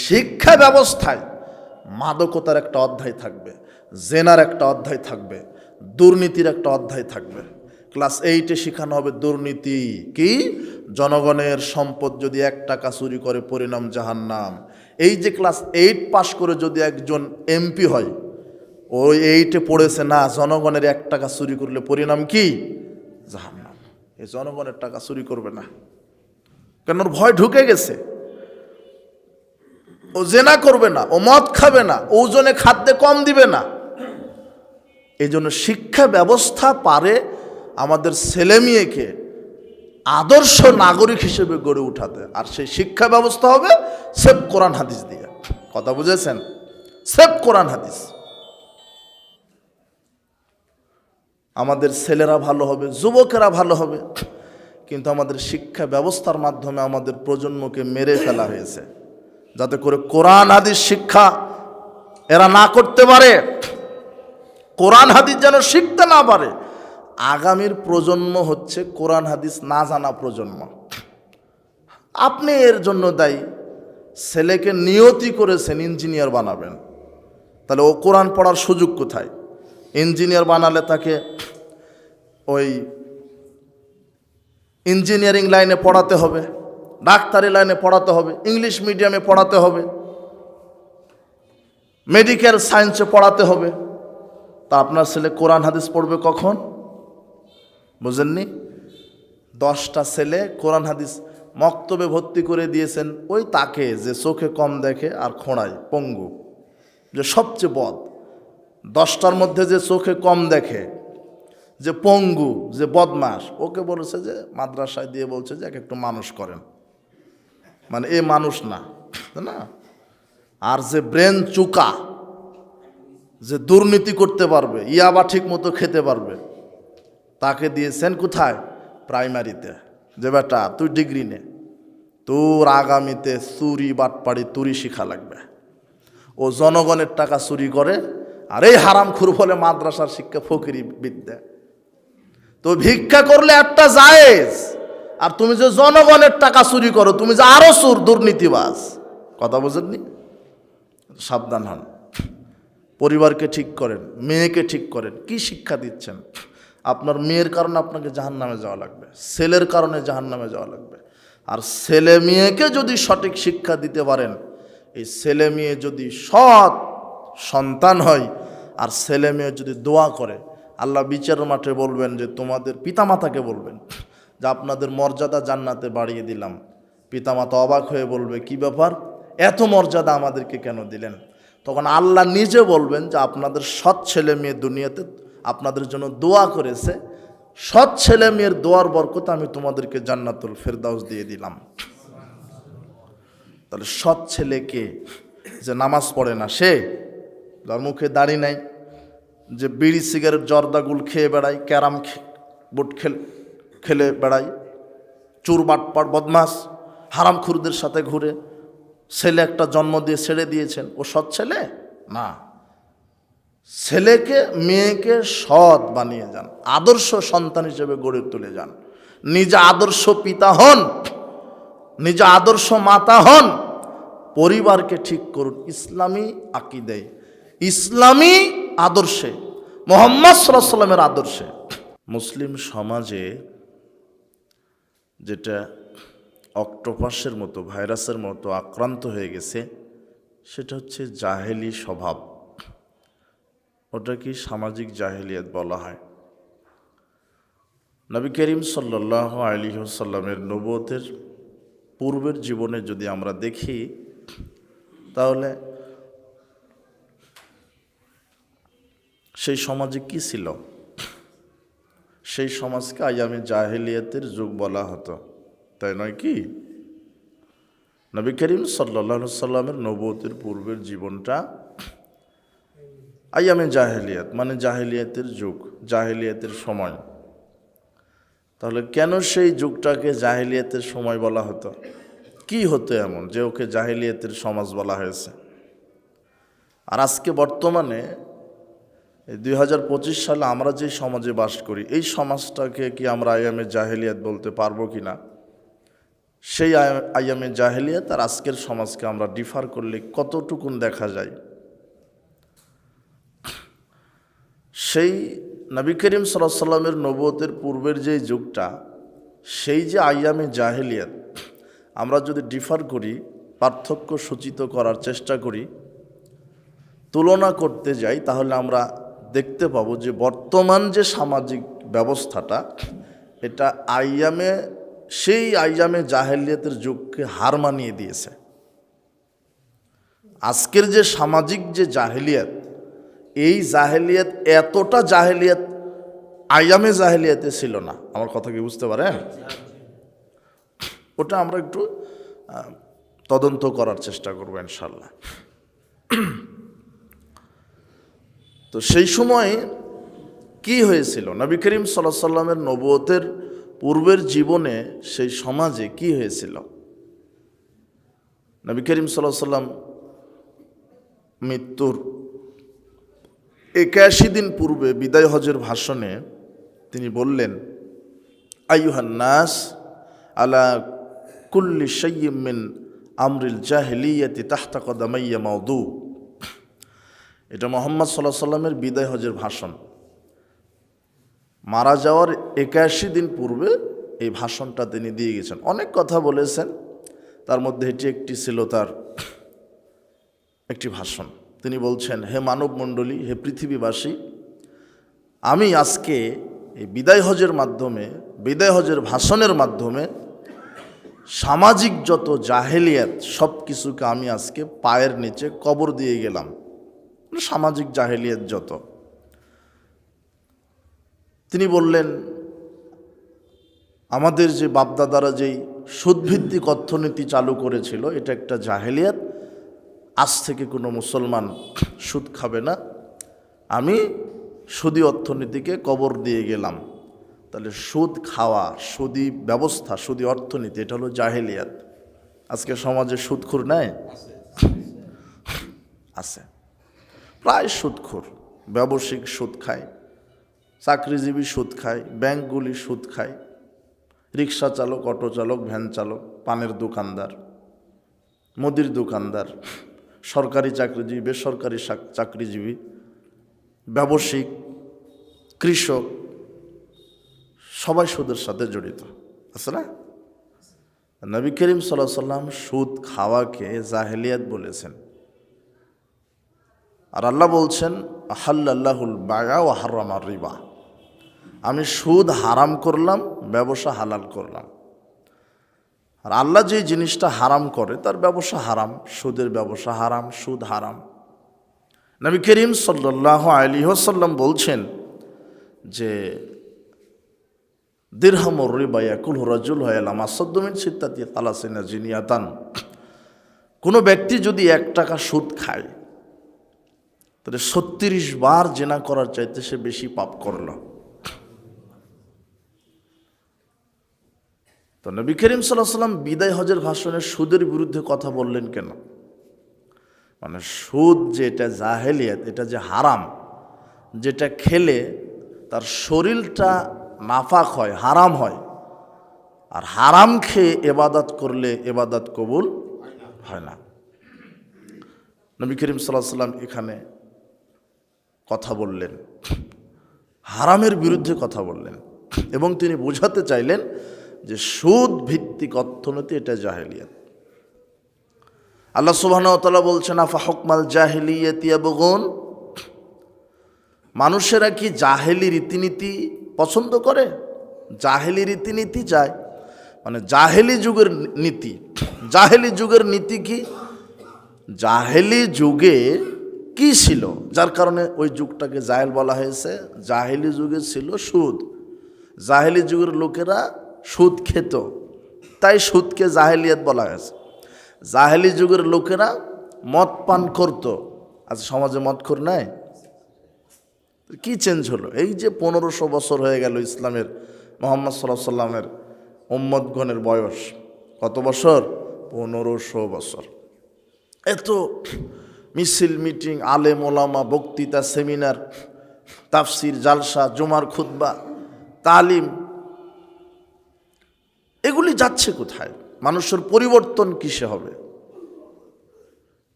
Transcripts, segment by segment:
শিক্ষা ব্যবস্থায় মাদকতার একটা অধ্যায় থাকবে, জেনার একটা অধ্যায় থাকবে, দুর্নীতির একটা অধ্যায় থাকবে। ক্লাস 8-এ শেখানো হবে দুর্নীতি কি, জনগণের সম্পদ যদি 1 টাকা চুরি করে পরিণাম জাহান্নাম। এই যে ক্লাস 8 পাশ করে যদি একজন এমপি হয়, ওই 8-এ পড়েছে না জনগণের 1 টাকা চুরি করলে পরিণাম কি, জাহান্নাম। এই জনগণের টাকা চুরি করবে না, কেন ওর ভয় ঢুকে গেছে। ও জেনা করবে না, ও মদ খাবে না, ওজনে খাদ্যে কম দিবে না। এই জন্য শিক্ষা ব্যবস্থা পারে আমাদের ছেলে মেয়েকে আদর্শ নাগরিক হিসেবে গড়ে উঠাতে। আর সেই শিক্ষা ব্যবস্থা হবে সেফ কোরআন হাদিস দিয়ে। কথা বুঝেছেন? সেফ কোরআন হাদিস। আমাদের ছেলেরা ভালো হবে, যুবকেরা ভালো হবে। কিন্তু আমাদের শিক্ষা ব্যবস্থার মাধ্যমে আমাদের প্রজন্মকে মেরে ফেলা হয়েছে, যাতে করে কোরআন হাদিস শিক্ষা এরা না করতে পারে, কোরআন হাদিস যেন শিখতে না পারে। আগামীর প্রজন্ম হচ্ছে কোরআন হাদিস না জানা প্রজন্ম। আপনি এর জন্য দায়ী। ছেলেকে নিয়তি করেছেন ইঞ্জিনিয়ার বানাবেন, তাহলে ও কোরআন পড়ার সুযোগ কোথায়? ইঞ্জিনিয়ার বানালে তাকে ওই ইঞ্জিনিয়ারিং লাইনে পড়াতে হবে, ডাক্তারি লাইনে পড়াতে হবে, ইংলিশ মিডিয়ামে পড়াতে হবে, মেডিকেল সায়েন্সে পড়াতে হবে। তা আপনার ছেলে কোরআন হাদিস পড়বে কখন? বুঝেননি? 10টা ছেলে কোরআন হাদিস মক্তবে ভর্তি করে দিয়েছেন ওই তাকে যে চোখে কম দেখে আর খোঁড়ায়, পঙ্গু, যে সবচেয়ে বদ। 10টার মধ্যে যে চোখে কম দেখে, যে পঙ্গু, যে বদমাস, ওকে বলেছে যে মাদ্রাসায় দিয়ে বলছে যে একটু মানুষ করেন, মানে এ মানুষ না, না। আর যে ব্রেন চুকা, যে দুর্নীতি করতে পারবে, ইয়াবা ঠিক মতো খেতে পারবে, তাকে দিয়েছেন কোথায়? প্রাইমারিতে, যে বেটা তুই ডিগ্রি নে, তোর আগামীতে চুরি বাটপাড়ি তুরি শিখা লাগবে। ও জনগণের টাকা চুরি করে, আর এই হারামখোর বলে মাদ্রাসার শিক্ষা ফকিরি বিদ্যা। তো ভিক্ষা করলে একটা জায়েজ, আর তুমি যে জনগণের টাকা চুরি করো, তুমি যে আরো চোর, দুর্নীতিবাজ। কথা বুঝেননি? সাবধান হন। পরিবারকে ঠিক করেন, মেয়েকে ঠিক করেন। কি শিক্ষা দিচ্ছেন? আপনার মেয়ের কারণে আপনাকে জাহান্নামে যাওয়া লাগবে, ছেলের কারণে জাহান্নামে যাওয়া লাগবে। আর ছেলে মেয়েকে যদি সঠিক শিক্ষা দিতে পারেন, এই ছেলে মেয়ে যদি সৎ সন্তান হয়, আর ছেলে মেয়ে যদি দোয়া করে, আল্লাহ বিচারের মাঠে বলবেন যে তোমাদের পিতামাতাকে বলবেন যে আপনাদের মর্যাদা জান্নাতে বাড়িয়ে দিলাম। পিতামাতা অবাক হয়ে বলবে কি ব্যাপার, এত মর্যাদা আমাদেরকে কেন দিলেন? তখন আল্লাহ নিজে বলবেন যে আপনাদের সৎ ছেলে মেয়ে দুনিয়াতে আপনাদের জন্য দোয়া করেছে, সৎ ছেলে মেয়ের দোয়ার বরকত আমি তোমাদেরকে জান্নাতুল ফেরদাউস দিয়ে দিলাম। তাহলে সৎ ছেলেকে, যে নামাজ পড়ে না, সে যার মুখে দাড়ি নাই, যে বিড়ি সিগারেট জর্দাগুল খেয়ে বেড়ায়, ক্যারাম বোর্ড খেলে বেড়ায়, চোর বাটপার বদমাস হারামখুরদের সাথে ঘুরে, ছেলে একটা জন্ম দিয়ে ছেড়ে দিয়েছেন, ও সৎ ছেলে না। ছেলেকে মেয়েকে সৎ বানিয়ে যান, আদর্শ সন্তান হিসেবে গড়ে তুলে যান। নিজে আদর্শ পিতা হন, নিজে আদর্শ মাতা হন, পরিবারকে ঠিক করুন ইসলামী আকীদায়, ইসলামী আদর্শে, মুহাম্মদ সাল্লাল্লাহু আলাইহি ওয়াসাল্লামের আদর্শে। মুসলিম সমাজে যেটা অক্টোপাসের মতো, ভাইরাসের মতো আক্রান্ত হয়ে গেছে, সেটা হচ্ছে জাহেলি স্বভাব। ওটা কি সামাজিক জাহেলিয়াত বলা হয়। নবী করিম সাল্লাল্লাহু আলাইহি ওয়াসাল্লামের নবুয়তের পূর্বের জীবনে যদি আমরা দেখি, তাহলে সেই সমাজে কি ছিল? সেই সমাজকে আইয়ামে জাহেলিয়াতের যুগ বলা হতো, তাই নয় কি? নবী করিম সাল্লাল্লাহু আলাইহি ওয়াসাল্লামের নবুয়তের পূর্বের জীবনটা আইয়ামে জাহেলিয়াত, মানে জাহেলিয়াতের যুগ, জাহেলিয়াতের সময়। তাহলে কেন সেই যুগটাকে জাহেলিয়াতের সময় বলা হতো? কি হতো এমন যে ওকে জাহেলিয়াতের সমাজ বলা হয়েছে? আর আজকে বর্তমানে 2025 সালে আমরা যে সমাজে বাস করি, এই সমাজটাকে কি আমরা আইয়ামে জাহেলিয়াত বলতে পারবো কি না, সেই আইয়ামে জাহেলিয়াত আর আজকের সমাজকে আমরা ডিফার করলে কতটুকুন দেখা যায়। সেই নবী করিম সাল্লাল্লাহু আলাইহি ওয়াসাল্লামের নবুয়তের পূর্বের যে যুগটা, সেই যে আইয়ামে জাহেলিয়াত আমরা যদি ডিফার করি, পার্থক্য সূচিত করার চেষ্টা করি, তুলনা করতে যাই, তাহলে আমরা দেখতে পাবো যে বর্তমান যে সামাজিক ব্যবস্থাটা, এটা সেই আইয়ামে জাহেলিয়াতের যুগকে হার মানিয়ে দিয়েছে। আজকের যে সামাজিক যে জাহেলিয়াত, এই জাহেলিয়াত এতটা জাহেলিয়াত আইয়ামে জাহেলিয়াতে ছিল না। আমার কথা কি বুঝতে পারেন? ওটা আমরা একটু তদন্ত করার চেষ্টা করবো ইনশাল্লাহ। তো সেই সময় কি হয়েছিল, নবী করিম সাল্লাল্লাহু আলাইহি ওয়াসাল্লামের নবুয়তের পূর্বের জীবনে সেই সমাজে কি হয়েছিল? নবী করিম সাল্লাল্লাহু আলাইহি ওয়াসাল্লাম মৃত্যুর 81 দিন পূর্বে বিদায় হজের ভাষণে তিনি বললেন, আইয়ুহান নাস আলা কুল্লি শাইইন মিন আমরিল জাহিলিয়াতি তাহতা কদামাইয়া মাউদু। এটা মুহাম্মদ সাল্লাল্লাহু আলাইহি ওয়াসাল্লামের বিদায় হজের ভাষণ। মারা যাওয়ার 81 দিন পূর্বে এই ভাষণটা তিনি দিয়ে গেছেন। অনেক কথা বলেছেন, তার মধ্যে এটি একটি ছিল তার একটি ভাষণ। তিনি বলছেন, হে মানব মণ্ডলী, হে পৃথিবীবাসী, আমি আজকে এই বিদায় হজের মাধ্যমে, বিদায় হজের ভাষণের মাধ্যমে সামাজিক যত জাহেলিয়াত সব কিছুকে আমি আজকে পায়ের নিচে কবর দিয়ে গেলাম। সামাজিক জাহেলিয়াত যত, তিনি বললেন, আমাদের যে বাপদাদারা যেই সুদভিত্তিক অর্থনীতি চালু করেছিল, এটা একটা জাহেলিয়াত। আজ থেকে কোনো মুসলমান সুদ খাবে না। আমি সুদী অর্থনীতিকে কবর দিয়ে গেলাম। তাহলে সুদ খাওয়া, সুদী ব্যবস্থা, সুদী অর্থনীতি, এটা হলো জাহেলিয়াত। আজকে সমাজে সুদখোর নেয় আছে, প্রায় সুদখোর। ব্যবসায়িক সুদ খায়, চাকরিজীবী সুদ খায়, ব্যাংকগুলি সুদ খায়, রিক্সা চালক, অটো চালক, ভ্যান চালক, পানের দোকানদার, মুদির দোকানদার, সরকারি চাকরিজীবী, বেসরকারি চাকরিজীবী, ব্যবসায়িক, কৃষক, সবাই সুদের সাথে জড়িত আছে না? নবী করিম সাল্লাল্লাহু আলাইহি ওয়াসাল্লাম সুদ খাওয়াকে জাহেলিয়াত বলেছেন। আর আল্লাহ বলছেন, আহাল্লাল্লাহুল বায়আ ওয়া হাররামার রিবা, আমি সুদ হারাম করলাম, ব্যবসা হালাল করলাম। আর আল্লাহ যে জিনিসটা হারাম করে তার ব্যবসা হারাম, সুদের ব্যবসা হারাম, সুদ হারাম। নবী করিম সাল্লাল্লাহু আলাইহি ওয়াসাল্লাম বলছেন যে দিরহামুর রিবা ইয়াকুলহু রাজুলু ইলা মাসাদ্দু মিন সিত্তাতি সালাসিনা জিনিয়াতান, কোনো ব্যক্তি যদি 1 টাকা সুদ খায়, তাহলে 36 বার জিনা করার চাইতে সে বেশি পাপ করল। তো নবী করিম সাল্লাল্লাহু আলাইহি ওয়াসাল্লাম বিদায় হজের ভাষণে সুদের বিরুদ্ধে কথা বললেন কেন? মানে সুদ যেটা জাহেলিয়াত, এটা যে হারাম, যেটা খেলে তার শরীরটা নাফাক হয়, হারাম হয়, আর হারাম খেয়ে এবাদত করলে এবাদত কবুল হয় না। নবী করিম সাল্লাল্লাহু আলাইহি ওয়াসাল্লাম এখানে কথা বললেন, হারামের বিরুদ্ধে কথা বললেন, এবং তিনি বোঝাতে চাইলেন যে সুদ ভিত্তিক অর্থনীতি এটা জাহেলিয়াত। আল্লাহ সুবহানাহু ওয়া তাআলা বলছেন, আফা হুকমাল জাহিলিয়াতি ইয়াবগুন, মানুষেরা কি জাহেলি রীতিনীতি পছন্দ করে? জাহেলি রীতিনীতি চায়, মানে জাহেলি যুগের নীতি। জাহেলি যুগের নীতি কি? জাহেলি যুগে কি ছিল যার কারণে ওই যুগটাকে জাহেল বলা হয়েছে? জাহেলি যুগে ছিল সুদ। জাহেলি যুগের লোকেরা সুদ খেত, তাই সুদকে জাহেলিয়াত বলা হয়েছে। জাহেলি যুগের লোকেরা মদ পান করত, আজ সমাজে মদখোর নাই। কি চেঞ্জ হলো? এই যে 1500 বছর হয়ে গেল ইসলামের, মুহাম্মদ সাল্লাল্লাহু আলাইহি ওয়াসাল্লামের উম্মতগণের বয়স কত বছর? 1500 বছর। এত মিছিল, মিটিং, আলেম ওলামা, বক্তৃতা, সেমিনার, তাফসির, জালসা, জুমার খুতবা, তালিম, এগুলি যাচ্ছে কোথায়? মানুষের পরিবর্তন কিসে হবে?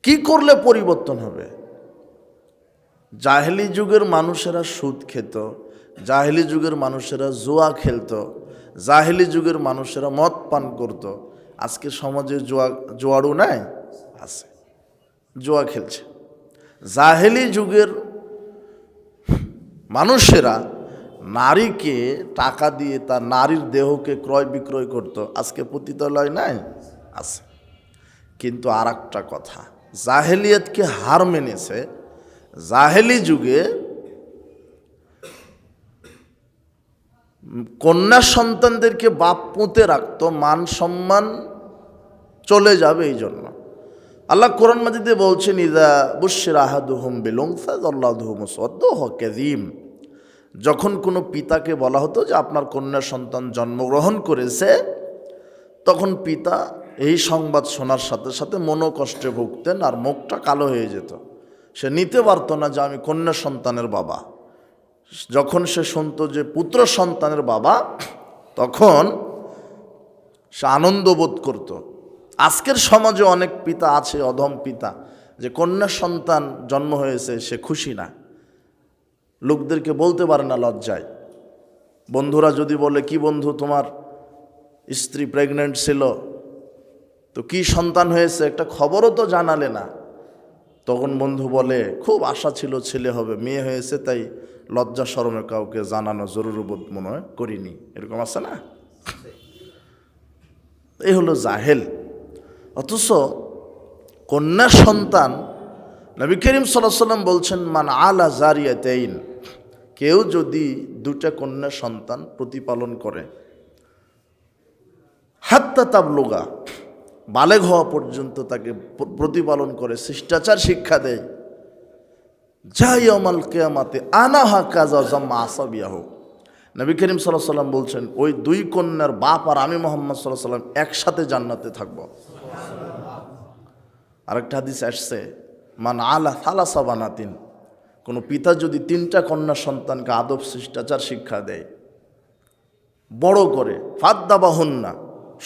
কি করলে পরিবর্তন হবে? জাহেলি যুগের মানুষেরা সুদ খেত, জাহেলি যুগের মানুষেরা জুয়া খেলত, জাহেলি যুগের মানুষেরা মদ পান করত। আজকে সমাজে জুয়াড়ু নাই, আছে, জুয়া খেলছে। জাহেলি যুগের মানুষেরা নারীকে টাকা দিয়ে তার নারীর দেহকে ক্রয় বিক্রয় করত। আজকে পতিতালয় নাই, আছে। কিন্তু আর একটা কথা, জাহেলিয়াতকে হার মেনেছে। জাহেলি যুগে কন্যা সন্তানদেরকে বাপ পুঁতে রাখতো, মান সম্মান চলে যাবে এই জন্য। আল্লাহ কোরআন মাজিদে বলছেন, ইযা বুশিরা আহাদুহুম বিল উনসা যাল্লাহু মুসওয়াদ্দাহু কাযীম। যখন কোনো পিতাকে বলা হতো যে আপনার কন্যা সন্তান জন্মগ্রহণ করেছে, তখন পিতা এই সংবাদ শোনার সাথে সাথে মনোকষ্টে ভুগতেন আর মুখটা কালো হয়ে যেত। সে নিতে পারতো না যে আমি কন্যা সন্তানের বাবা। যখন সে শুনতো যে পুত্র সন্তানের বাবা, তখন সে আনন্দ বোধ করত। আজকের সমাজে অনেক পিতা আছে, অধম পিতা, যে কন্যা সন্তান জন্ম হয়েছে সে খুশি না, লোকদেরকে বলতে পারে না লজ্জায়। বন্ধুরা যদি বলে, কি বন্ধু তোমার স্ত্রী প্রেগনেন্ট ছিল, তো কি সন্তান হয়েছে, একটা খবরও তো জানালে না। তখন বন্ধু বলে, খুব আশা ছিল ছেলে হবে, মেয়ে হয়েছে, তাই লজ্জা শরমে কাউকে জানানো জরুরি বোধ মনে হয় করিনি। এরকম আছে না? এই হলো জাহেল। অথচ কন্যা সন্তান, নবী করিম সাল্লাল্লাহু আলাইহি ওয়াসাল্লাম বলছেন, মান আলা জারিয়াতাইন, কেউ যদি দুটা কন্যা সন্তান প্রতিপালন করে, হাত্তা তাবলুগা, বালেগ হওয়া পর্যন্ত তাকে প্রতিপালন করে, শিষ্টাচার শিক্ষা দেয়, যা ইয়াউমাল কিয়ামাতে আনাহা কাযা জাম্মা আসাবিয়াহু। নবী করিম সাল্লাল্লাহু আলাইহি ওয়াসাল্লাম বলছেন, ওই দুই কন্যার বাপ আর আমি মুহাম্মদ সাল্লাল্লাহু আলাইহি ওয়াসাল্লাম একসাথে জান্নাতে থাকব। আরেকটা হাদিস আসছে, মান আলা সালাসা বানাতিন, কোনো পিতা যদি তিনটা কন্যা সন্তানকে আদব শিষ্টাচার শিক্ষা দেয়, বড় করে, ফাদ্দাবাহুন্না,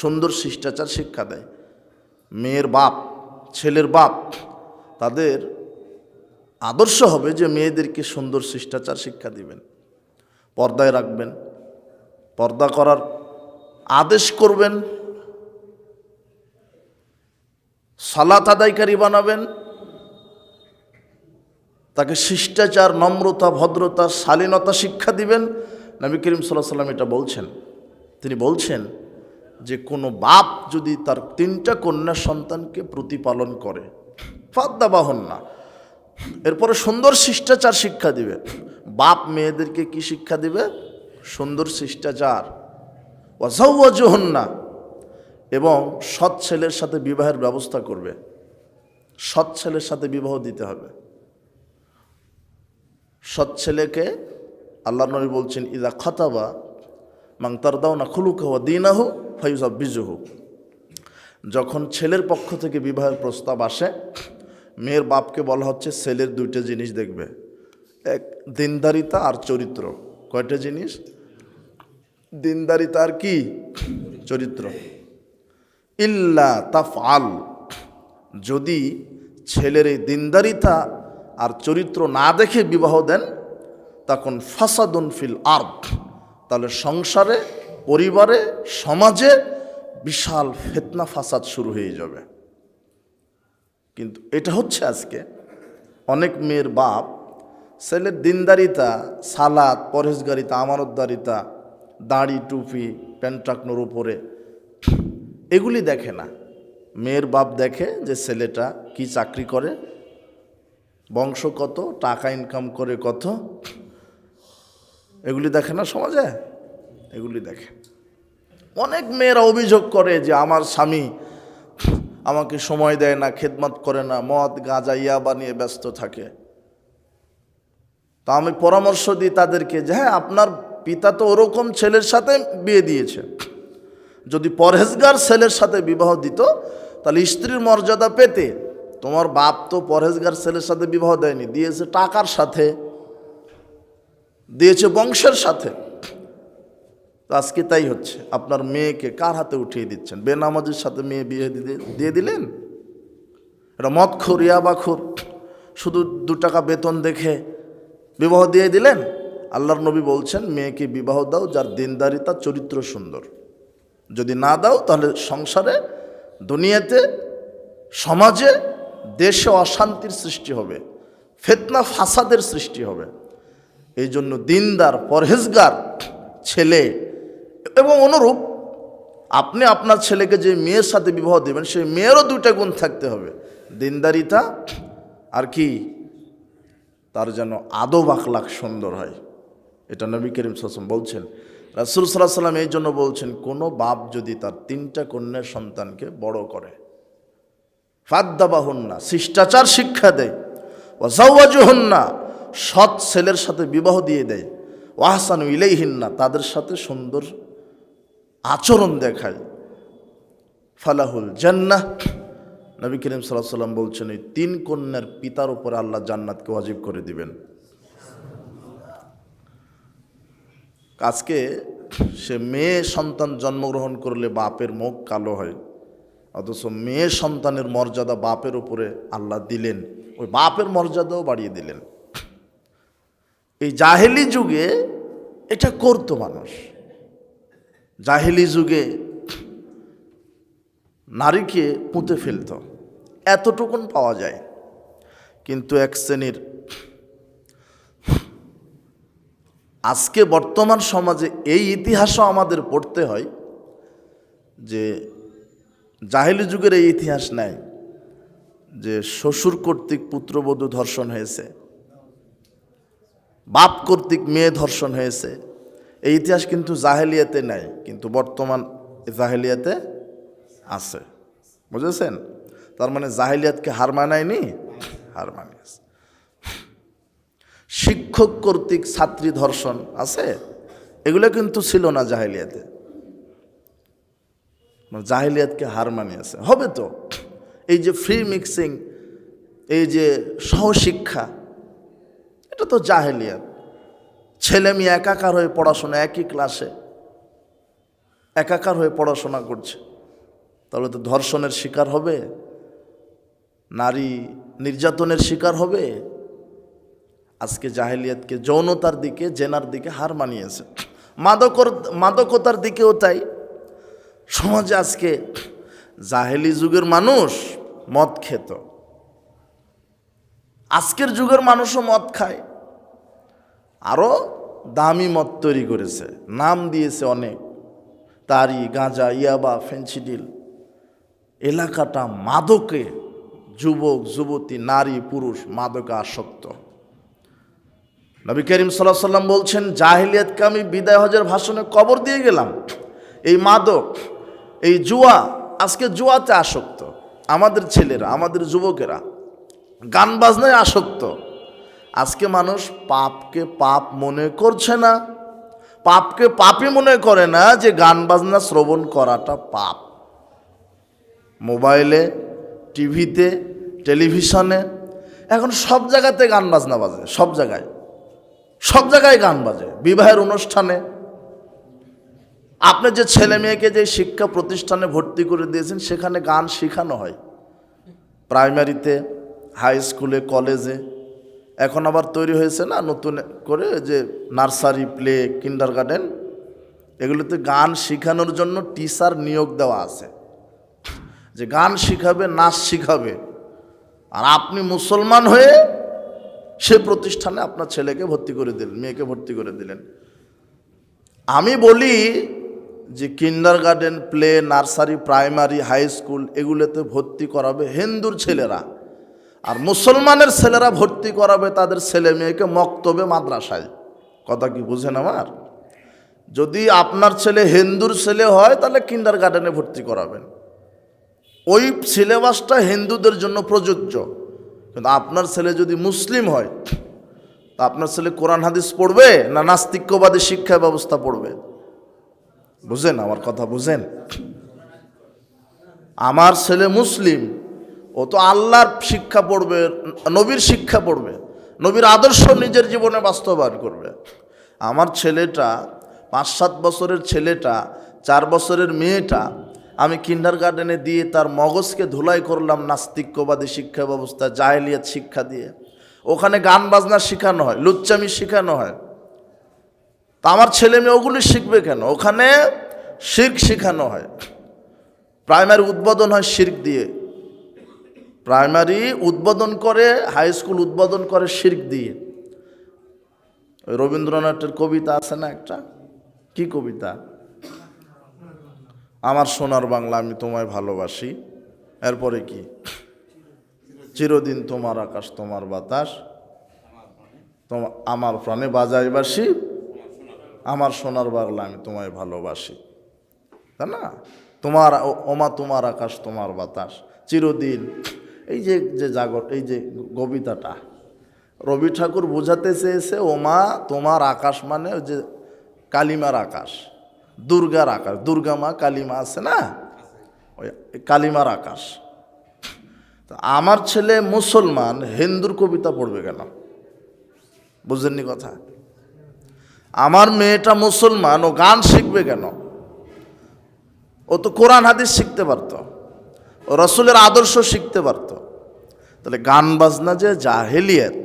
সুন্দর শিষ্টাচার শিক্ষা দেয়, মেয়ের বাপ, ছেলের বাপ, তাদের আদর্শ হবে যে মেয়েদেরকে সুন্দর শিষ্টাচার শিক্ষা দিবেন, পর্দায় রাখবেন, পর্দা করার আদেশ করবেন, সালাত আদায়কারী বানাবেন, তাকে শিষ্টাচার, নম্রতা, ভদ্রতা, শালীনতা শিক্ষা দিবেন। নবী করিম সাল্লাল্লাহু আলাইহি ওয়াসাল্লাম এটা বলছেন। তিনি বলছেন যে কোনো বাপ যদি তার তিনটা কন্যা সন্তানকে প্রতিপালন করে, ফাদ্দাবাহুন্না, এরপরে সুন্দর শিষ্টাচার শিক্ষা দিবে। বাপ মেয়েদেরকে কি শিক্ষা দিবে? সুন্দর শিষ্টাচার। ওয়াজাওয়াজুহুন্না, এবং সৎ ছেলের সাথে বিবাহের ব্যবস্থা করবে, সৎ ছেলের সাথে বিবাহ দিতে হবে। সৎ ছেলেকে আল্লাহ নবী বলছেন, ইযা খাতাবা মান তারদাউনা খুলুকাহু ওয়া দীনাহু ফায়ুযাব্বিজুহু। যখন ছেলের পক্ষ থেকে বিবাহের প্রস্তাব আসে, মেয়ের বাপকে বলা হচ্ছে ছেলের দুইটা জিনিস দেখবে, এক দিনদারিতা আর চরিত্র। কয়টা জিনিস? দিনদারিতা আর কি? চরিত্র। ইল্লা তাফআল, যদি ছেলের এই দিনদারিতা আর চরিত্র না দেখে বিবাহ দেন, তখন ফাসাদুন ফিল আরদ, তাহলে সংসারে, পরিবারে, সমাজে বিশাল ফিতনা ফাসাদ শুরু হয়ে যাবে। কিন্তু এটা হচ্ছে আজকে অনেক মেয়ের বাপ ছেলের দিনদারিতা, সালাত, পরহেজগারিতা, আমানতদারিতা, দাড়ি, টুপি, প্যান্ট টাকনোর উপরে, এগুলি দেখে না। মেয়ের বাপ দেখে যে ছেলেটা কি চাকরি করে, বংশ কত, টাকা ইনকাম করে কত, এগুলি দেখে না সমাজে, এগুলি দেখে। অনেক মেয়েরা অভিযোগ করে যে আমার স্বামী আমাকে সময় দেয় না, খেদমত করে না, মদ গাঁজা ইয়াবা নিয়ে ব্যস্ত থাকে। তা আমি পরামর্শ দিই তাদেরকে যে হ্যাঁ, আপনার পিতা তো ওরকম ছেলের সাথে বিয়ে দিয়েছে, যদি পরহেজগার ছেলের সাথে বিবাহ দিত তাহলে স্ত্রীর মর্যাদা পেতে। তোমার বাপ তো পরহেজগার ছেলের সাথে বিবাহ দেয়নি, দিয়েছে টাকার সাথে, দিয়েছে বংশের সাথে। তো আজকে তাই হচ্ছে। আপনার মেয়েকে কার হাতে উঠিয়ে দিচ্ছেন? বেনামাজির সাথে মেয়ে বিয়ে দিয়ে দিলেন। এটা মদখোর, ইয়াবাখোর, শুধু 2 টাকা বেতন দেখে বিবাহ দিয়ে দিলেন। আল্লাহর নবী বলছেন, মেয়েকে বিবাহ দাও যার দিনদারিতা, চরিত্র সুন্দর। যদি না দাও তাহলে সংসারে, দুনিয়াতে, সমাজে, দেশে অশান্তির সৃষ্টি হবে, ফিতনা ফাসাদের সৃষ্টি হবে। এই জন্য দিনদার, পরহেজগার ছেলে, এবং অনুরূপ আপনি আপনার ছেলেকে যে মেয়ের সাথে বিবাহ দেবেন সেই মেয়েরও 2টা গুণ থাকতে হবে, দিনদারিতা আর কি, তার যেন আদব আখলাক সুন্দর হয়। এটা নবী করিম সাল্লাল্লাহু আলাইহি ওয়াসাল্লাম বলছেন। রাসূল সাল্লাল্লাহু আলাইহি ওয়াসাল্লাম এই জন্য বলছেন, কোনো বাপ যদি তার 3টা কন্যা সন্তানকে বড় করে, ফাদ্দাবাহুন্না, শিষ্টাচার শিক্ষা দেয়, ওয়াজাওয়াজুহুন্না, সৎ ছেলের সাথে বিবাহ দিয়ে দেয়, ওয়াহসানু ইলাইহিন্না, তাদের সাথে সুন্দর আচরণ দেখায়, ফালাহুল জান্নাহ, নবী করিম সাল্লাল্লাহু আলাইহি ওয়াসাল্লাম বলছেন এই 3 কন্যার পিতার উপরে আল্লাহ জান্নাতকে ওয়াজিব করে দিবেন। আজকে সে মেয়ে সন্তান জন্মগ্রহণ করলে বাপের মুখ কালো হয়, অথচ মেয়ে সন্তানের মর্যাদা বাপের উপরে আল্লাহ দিলেন, ওই বাপের মর্যাদাও বাড়িয়ে দিলেন। এই জাহেলি যুগে এটা করতো মানুষ। জাহেলি যুগে নারীকে পুঁতে ফেলত, এতটুকুন পাওয়া যায়। কিন্তু এক শ্রেণীর, আজকে বর্তমান সমাজে এই ইতিহাসও আমাদের পড়তে হয় যে জাহেলি যুগের এই ইতিহাস নাই যে শ্বশুর কর্তৃক পুত্রবধূ ধর্ষণ হয়েছে, বাপ কর্তৃক মেয়ে ধর্ষণ হয়েছে। এই ইতিহাস কিন্তু জাহেলিয়াতে নাই, কিন্তু বর্তমান জাহেলিয়াতে আছে। বুঝেছেন? তার মানে জাহেলিয়াতকে হার মানায়নি, হার মানিয়েছে। শিক্ষক কর্তৃক ছাত্রী ধর্ষণ আছে, এগুলো কিন্তু ছিল না জাহেলিয়াতে। জাহেলিয়াতকে হার মানিয়েছে। হবে তো, এই যে ফ্রি মিক্সিং, এই যে সহশিক্ষা, এটা তো জাহেলিয়াত। ছেলে মেয়ে একাকার হয়ে পড়াশোনা, একই ক্লাসে একাকার হয়ে পড়াশোনা করছে, তাহলে তো ধর্ষণের শিকার হবে, নারী নির্যাতনের শিকার হবে। আজকে জাহেলিয়াতকে যৌনতার দিকে, জেনার দিকে হার মানিয়েছে। মাদকতার দিকেও তাই। সমাজে আজকে জাহেলি যুগের মানুষ মদ খেত, আজকের যুগের মানুষও মদ খায়, আরও দামি মদ তৈরি করেছে, নাম দিয়েছে অনেক, তারি, গাঁজা, ইয়াবা, ফেন্সিডিল। এলাকাটা মাদকে, যুবক যুবতী, নারী পুরুষ মাদকে আসক্ত। নবী করিম সাল্লাল্লাহু আলাইহি ওয়াসাল্লাম বলছেন, জাহেলিয়াতকে আমি বিদায় হজের ভাষণে কবর দিয়ে গেলাম। এই মাদক, এই জুয়া, আজকে জুয়াতে আসক্ত আমাদের ছেলেরা, আমাদের যুবকেরা, গান বাজনায় আসক্ত। আজকে মানুষ পাপকে পাপ মনে করছে না, পাপকে পাপই মনে করে না যে গান বাজনা শ্রবণ করাটা পাপ। মোবাইলে, টিভিতে, টেলিভিশনে এখন সব জায়গাতে গান বাজনা বাজে, সব জায়গায়, সব জায়গায় গান বাজে। বিবাহের অনুষ্ঠানে আপনি যে ছেলে মেয়েকে যে শিক্ষা প্রতিষ্ঠানে ভর্তি করে দিয়েছেন সেখানে গান শেখানো হয়, প্রাইমারিতে, হাই স্কুলে, কলেজে। এখন আবার তৈরি হয়েছে না নতুন করে যে নার্সারি, প্লে, কিন্ডারগার্টেন, এগুলোতে গান শেখানোর জন্য টিচার নিয়োগ দেওয়া আছে, যে গান শিখাবে, নাচ শিখাবে। আর আপনি মুসলমান হয়ে সে প্রতিষ্ঠানে আপনার ছেলেকে ভর্তি করে দিলেন, মেয়েকে ভর্তি করে দিলেন। আমি বলি যে kindergarten, play, nursery, primary, high school এগুলোতে ভর্তি করাবে হিন্দুর ছেলেরা, আর মুসলমানের ছেলেরা ভর্তি করাবে তাদের ছেলে মেয়েকে মক্তবে, মাদ্রাসায়। কথা কি বুঝেন আমার? যদি আপনার ছেলে হিন্দুর ছেলে হয় তাহলে কিন্ডারগার্টেনে ভর্তি করাবেন, ওই সিলেবাসটা হিন্দুদের জন্য প্রযোজ্য। কিন্তু আপনার ছেলে যদি মুসলিম হয় তা আপনার ছেলে কোরআন হাদিস পড়বে না নাস্তিক্যবাদী শিক্ষা ব্যবস্থা পড়বে? বুঝেন আমার কথা? বুঝেন? আমার ছেলে মুসলিম, ও তো আল্লাহর শিক্ষা পড়বে, নবীর শিক্ষা পড়বে, নবীর আদর্শ নিজের জীবনে বাস্তবায়ন করবে। আমার ছেলেটা 5-7 বছরের ছেলেটা, 4 বছরের মেয়েটা আমি কিন্ডারগার্টেনে দিয়ে তার মগজকে ধুলাই করলাম নাস্তিক্যবাদী শিক্ষা ব্যবস্থা, জাহেলিয়াত শিক্ষা দিয়ে। ওখানে গান বাজনা শেখানো হয়, লুচ্চামি শেখানো হয়। তা আমার ছেলে মেয়ে ওগুলি শিখবে কেন? ওখানে শিরক শেখানো হয়। প্রাইমারি উদ্বোধন হয় শিরক দিয়ে, প্রাইমারি উদ্বোধন করে, হাই স্কুল উদ্বোধন করে শিরক দিয়ে। ওই রবীন্দ্রনাথের কবিতা আছে না একটা, কি কবিতা? আমার সোনার বাংলা আমি তোমায় ভালোবাসি, এরপরে কি? চিরদিন তোমার আকাশ তোমার বাতাস, আমার প্রাণে বাজাই বাসি, আমার সোনার বাংলা আমি তোমায় ভালোবাসি, তাই না? তোমার ওমা তোমার আকাশ তোমার বাতাস চিরদিন। এই যে যে জাগর, এই যে কবিতাটা রবি ঠাকুর বোঝাতে চেয়েছে, ওমা তোমার আকাশ মানে ওই যে কালিমার আকাশ, দুর্গার আকাশ, দুর্গা মা কালিমা আছে না, ওই কালিমার আকাশ। তো আমার ছেলে মুসলমান, হিন্দুর কবিতা পড়বে কেন? বুঝেননি কথা? আমার মেয়েটা মুসলমান, ও গান শিখবে কেন? ও তো কোরআন হাদিস শিখতে পারত, ও রসুলের আদর্শ শিখতে পারত। তাহলে গান বাজনা যে জাহেলিয়াত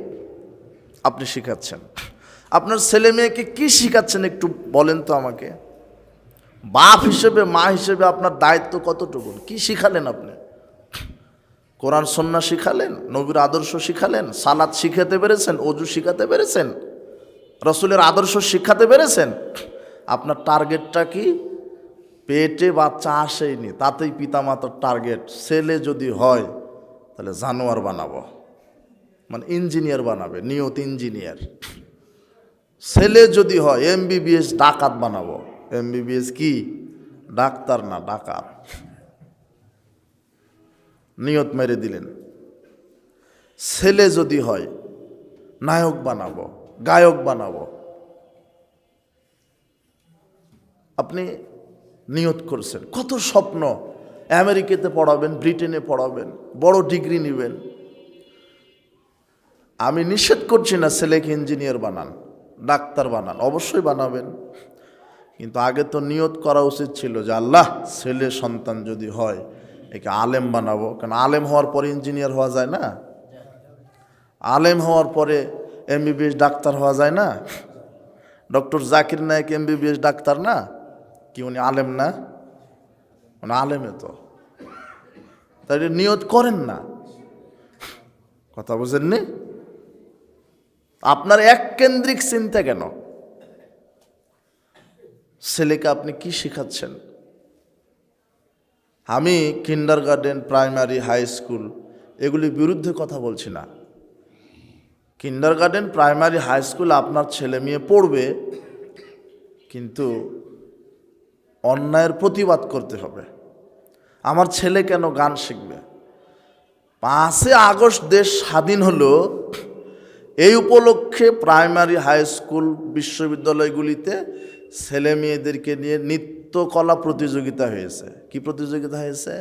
আপনি শিখাচ্ছেন, আপনার ছেলে মেয়েকে কি শিখাচ্ছেন একটু বলেন তো আমাকে। বাপ হিসেবে, মা হিসেবে আপনার দায়িত্ব কতটুকু? কি শিখালেন আপনি? কোরআন সুন্নাহ শিখালেন, নবীর আদর্শ শিখালেন, সালাত শিখাতে পেরেছেন, অজু শিখাতে পেরেছেন, রসুলের আদর্শ শিখাতে পেরেছেন? আপনার টার্গেটটা কি? পেটে বাচ্চা আসেনি, তাতেই পিতামাতার টার্গেট ছেলে যদি হয় তাহলে জানোয়ার বানাবো, মানে ইঞ্জিনিয়ার বানাবে, নিয়ত ইঞ্জিনিয়ার। ছেলে যদি হয় এমবিবিএস ডাকাত বানাবো। এমবিবিএস কি? ডাক্তার না, ডাকাত। নিয়ত মেরে দিলেন। ছেলে যদি হয় নায়ক বানাবো, গায়ক বানাবো। আপনি নিয়ত করছেন, কত স্বপ্ন, আমেরিকাতে পড়াবেন, ব্রিটেনে পড়াবেন, বড় ডিগ্রি নেবেন। আমি নিষেধ করছি না ছেলেকে ইঞ্জিনিয়ার বানান, ডাক্তার বানান, অবশ্যই বানাবেন। কিন্তু আগে তো নিয়ত করা উচিত ছিল যে আল্লাহ ছেলে সন্তান যদি হয় একে আলেম বানাবো। কারণ আলেম হওয়ার পরে ইঞ্জিনিয়ার হওয়া যায় না, আলেম হওয়ার পরে এমবিবিএস ডাক্তার হওয়া যায় না। ডক্টর জাকির নায়েক এমবিবিএস ডাক্তার না কি? উনি আলেম না? মানে আলেমে তো, তাই নিয়ত করেন না। কথা বুঝেননি? আপনার এক কেন্দ্রিক চিন্তা কেন? ছেলেকে আপনি কি শিখাচ্ছেন? আমি কিন্ডারগার্টেন, প্রাইমারি, হাই স্কুল এগুলির বিরুদ্ধে কথা বলছি না। কিন্ডারগার্টেন, প্রাইমারি, হাই স্কুল আপনার ছেলে মেয়ে পড়বে, কিন্তু অন্যায়ের প্রতিবাদ করতে হবে। আমার ছেলে কেন গান শিখবে? 5 আগস্ট দেশ স্বাধীন হলো, এই উপলক্ষে প্রাইমারি, হাই স্কুল, বিশ্ববিদ্যালয়গুলিতে ছেলে মেয়েদেরকে নিয়ে নৃত্যকলা প্রতিযোগিতা হয়েছে। কি প্রতিযোগিতা হয়েছে?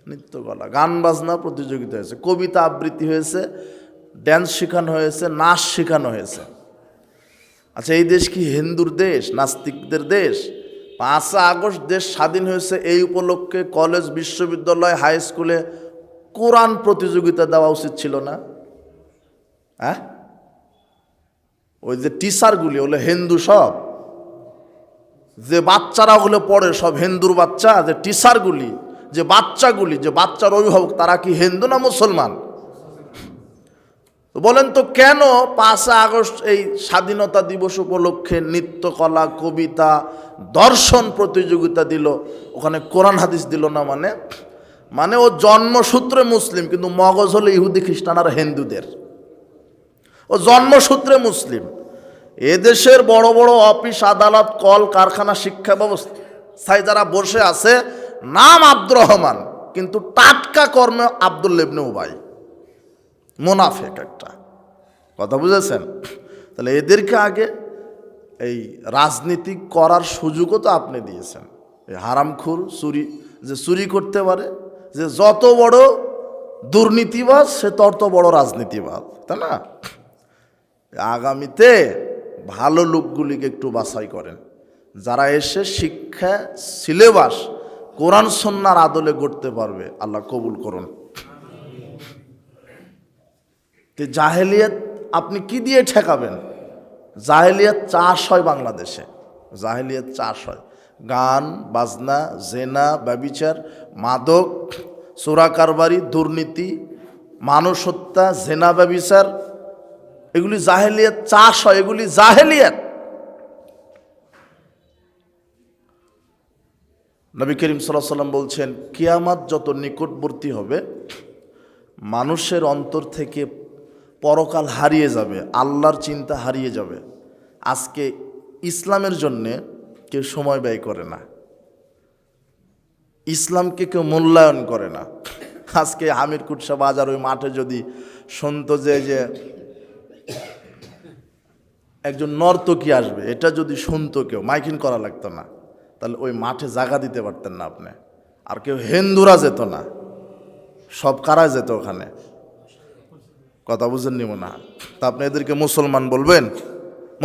নৃত্যকলা, গান বাজনা প্রতিযোগিতা হয়েছে, কবিতা আবৃত্তি হয়েছে, ড্যান্স শেখানো হয়েছে, নাচ শেখানো হয়েছে। আচ্ছা, এই দেশ কি হিন্দুর দেশ, নাস্তিকদের দেশ? 5 আগস্ট দেশ স্বাধীন হয়েছে, এই উপলক্ষে কলেজ, বিশ্ববিদ্যালয়, হাই স্কুলে কোরআন প্রতিযোগিতা দেওয়া উচিত ছিল না? হ্যাঁ, ওই যে টিচারগুলি হলো হিন্দু, সব যে বাচ্চারা ওগুলো পড়ে সব হিন্দুর বাচ্চা, যে টিচারগুলি, যে বাচ্চাগুলি, যে বাচ্চার অভিভাবক, তারা কি হিন্দু না মুসলমান? বলেন তো কেন 5 আগস্ট এই স্বাধীনতা দিবস উপলক্ষে নৃত্যকলা, কবিতা, দর্শন প্রতিযোগিতা দিল, ওখানে কোরআন হাদিস দিল না? মানে ও জন্মসূত্রে মুসলিম, কিন্তু মগজ হলো ইহুদি, খ্রিস্টান আর হিন্দুদের। ও জন্মসূত্রে মুসলিম। এদেশের বড় বড় অফিস, আদালত, কল কারখানা, শিক্ষা ব্যবস্থায় যারা বসে আছে, নাম আব্দুর রহমান, কিন্তু টাটকা কর্মে আব্দুল্লাহ ইবনে উবাই, মুনাফিক একটা। কথা বুঝেছেন? তাহলে এদেরকে আগে এই রাজনীতি করার সুযোগও তো আপনি দিয়েছেন। এই হারামখোর, যে চুরি করতে পারে, যে যত বড় দুর্নীতিবাজ সে তত বড় রাজনীতিবাদ, তাই না? আগামীতে ভালো লোকগুলিকে একটু বাছাই করেন, যারা এসে শিক্ষা সিলেবাস কোরআন সুন্নাহর আদলে গড়তে পারবে, আল্লাহ কবুল করুন। তো জাহেলিয়াত আপনি কি দিয়ে ঠেকাবেন? জাহেলিয়াত চাষ হয় বাংলাদেশে, জাহেলিয়াত চাষ হয়। গান বাজনা, জেনা, ব্যভিচার, মাদক, চোরা কারবারি, দুর্নীতি, মানুষ হত্যা, জেনা, ব্যভিচার, এগুলি জাহেলিয়াত চাষ হয়, এগুলি জাহেলিয়াত। নবী করিম সাল্লাল্লাহু আলাইহি ওয়াসাল্লাম বলছেন, কিয়ামত যত নিকটবর্তী হবে মানুষের অন্তর থেকে পরকাল হারিয়ে যাবে, আল্লাহর চিন্তা হারিয়ে যাবে। আজকে ইসলামের জন্যে কেউ সময় ব্যয় করে না, ইসলামকে কেউ মূল্যায়ন করে না। আজকে আমির কুটসা বাজার ওই মাঠে যদি শুনতো যে একজন নর্তকী আসবে, এটা যদি শুনতো কেউ, মাইকিং করা লাগতো না, তাহলে ওই মাঠে জায়গা দিতে পারতেন না আপনি। আর কেউ হিন্দুরা যেত না, সব কারা যেত ওখানে। কথা বুঝেননি মনে হয়? তা আপনি এদেরকে মুসলমান বলবেন?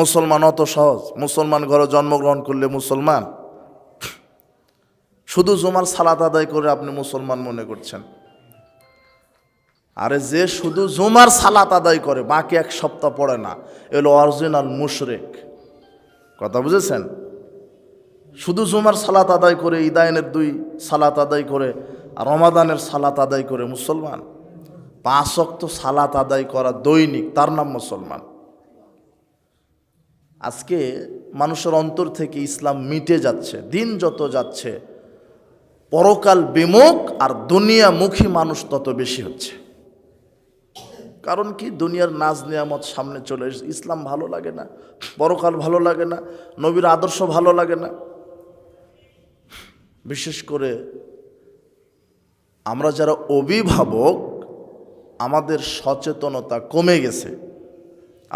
মুসলমান অত সহজ? মুসলমান ঘরে জন্মগ্রহণ করলে মুসলমান? শুধু জুমার সালাত আদায় করে আপনি মুসলমান মনে করছেন? আরে যে শুধু জুমার সালাত আদায় করে বাকি এক সপ্তাহ পড়ে না, এলো অরিজিনাল মুশরিক। কথা বুঝেছেন? শুধু জুমার সালাত আদায় করে, ঈদাইনের 2 সালাত আদায় করে, আর রমাদানের সালাত আদায় করে মুসলমান। 5 ওয়াক্ত সালাত আদায় করা দৈনিক, তার নাম মুসলমান। আজকে মানুষের অন্তর থেকে ইসলাম মিটে যাচ্ছে, দিন যত যাচ্ছে পরকাল বিমুখ আর দুনিয়ামুখী মানুষ তত বেশি হচ্ছে। কারণ কি? দুনিয়ার নাজ নিয়ামত সামনে চলে এসেছে, ইসলাম ভালো লাগে না, পরকাল ভালো লাগে না, নবীর আদর্শ ভালো লাগে না। বিশেষ করে আমরা যারা অভিভাবক, আমাদের সচেতনতা কমে গেছে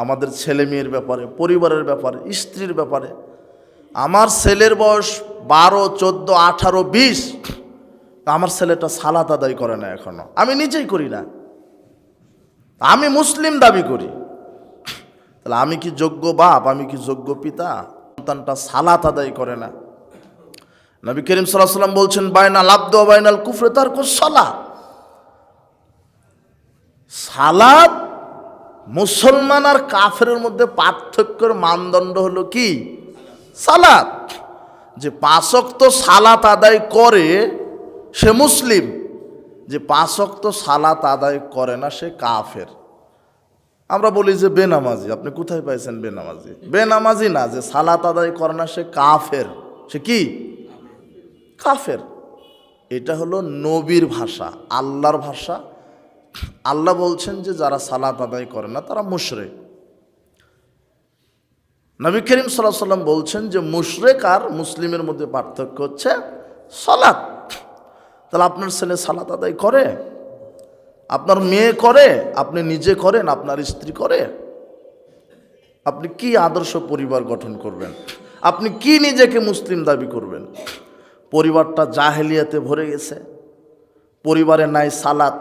আমাদের ছেলে মেয়ের ব্যাপারে, পরিবারের ব্যাপারে, স্ত্রীর ব্যাপারে। আমার ছেলের বয়স 12, 14, 18, 20, আমার ছেলেটা সালাত আদায় করে না এখনো। আমি নিজেই করি না, আমি মুসলিম দাবি করি। তাহলে আমি কি যোগ্য বাপ? আমি কি যোগ্য পিতা? সন্তানটা সালাত আদায় করে না। নবী করিম সাল্লাল্লাহু আলাইহি ওয়াসাল্লাম বলছেন, বাইনাল আবদু ওয়া বাইনাল কুফরি তারকুস সালাত। সালাত মুসলমান আর কাফেরের মধ্যে পার্থক্যের মানদণ্ড হলো কি? সালাত। যে 5 ওয়াক্ত সালাত আদায় করে সে মুসলিম, যে 5 ওয়াক্ত সালাত আদায় করে না সে কাফের। আমরা বলি যে বেনামাজি, আপনি কোথায় পাইছেন বেনামাজি? বেনামাজি না, যে সালাত আদায় করে না সে কাফের। সে কি? কাফের। এটা হলো নবীর ভাষা, আল্লাহর ভাষা। আল্লাহ বলছেন যে যারা সালাত আদায় করে না তারা মুশরিক। নবী করিম সাল্লাল্লাহু আলাইহি ওয়াসাল্লাম বলছেন যে মুশরিক আর মুসলিমের মধ্যে পার্থক্য হচ্ছে সালাত। তাহলে আপনার ছেলে সালাত আদায় করে, আপনার মেয়ে করে, আপনি নিজে করেন, আপনার স্ত্রী করে, আপনি কি আদর্শ পরিবার গঠন করবেন? আপনি কি নিজেকে মুসলিম দাবি করবেন? পরিবারটা জাহেলিয়াতে ভরে গেছে। পরিবারে নাই সালাত,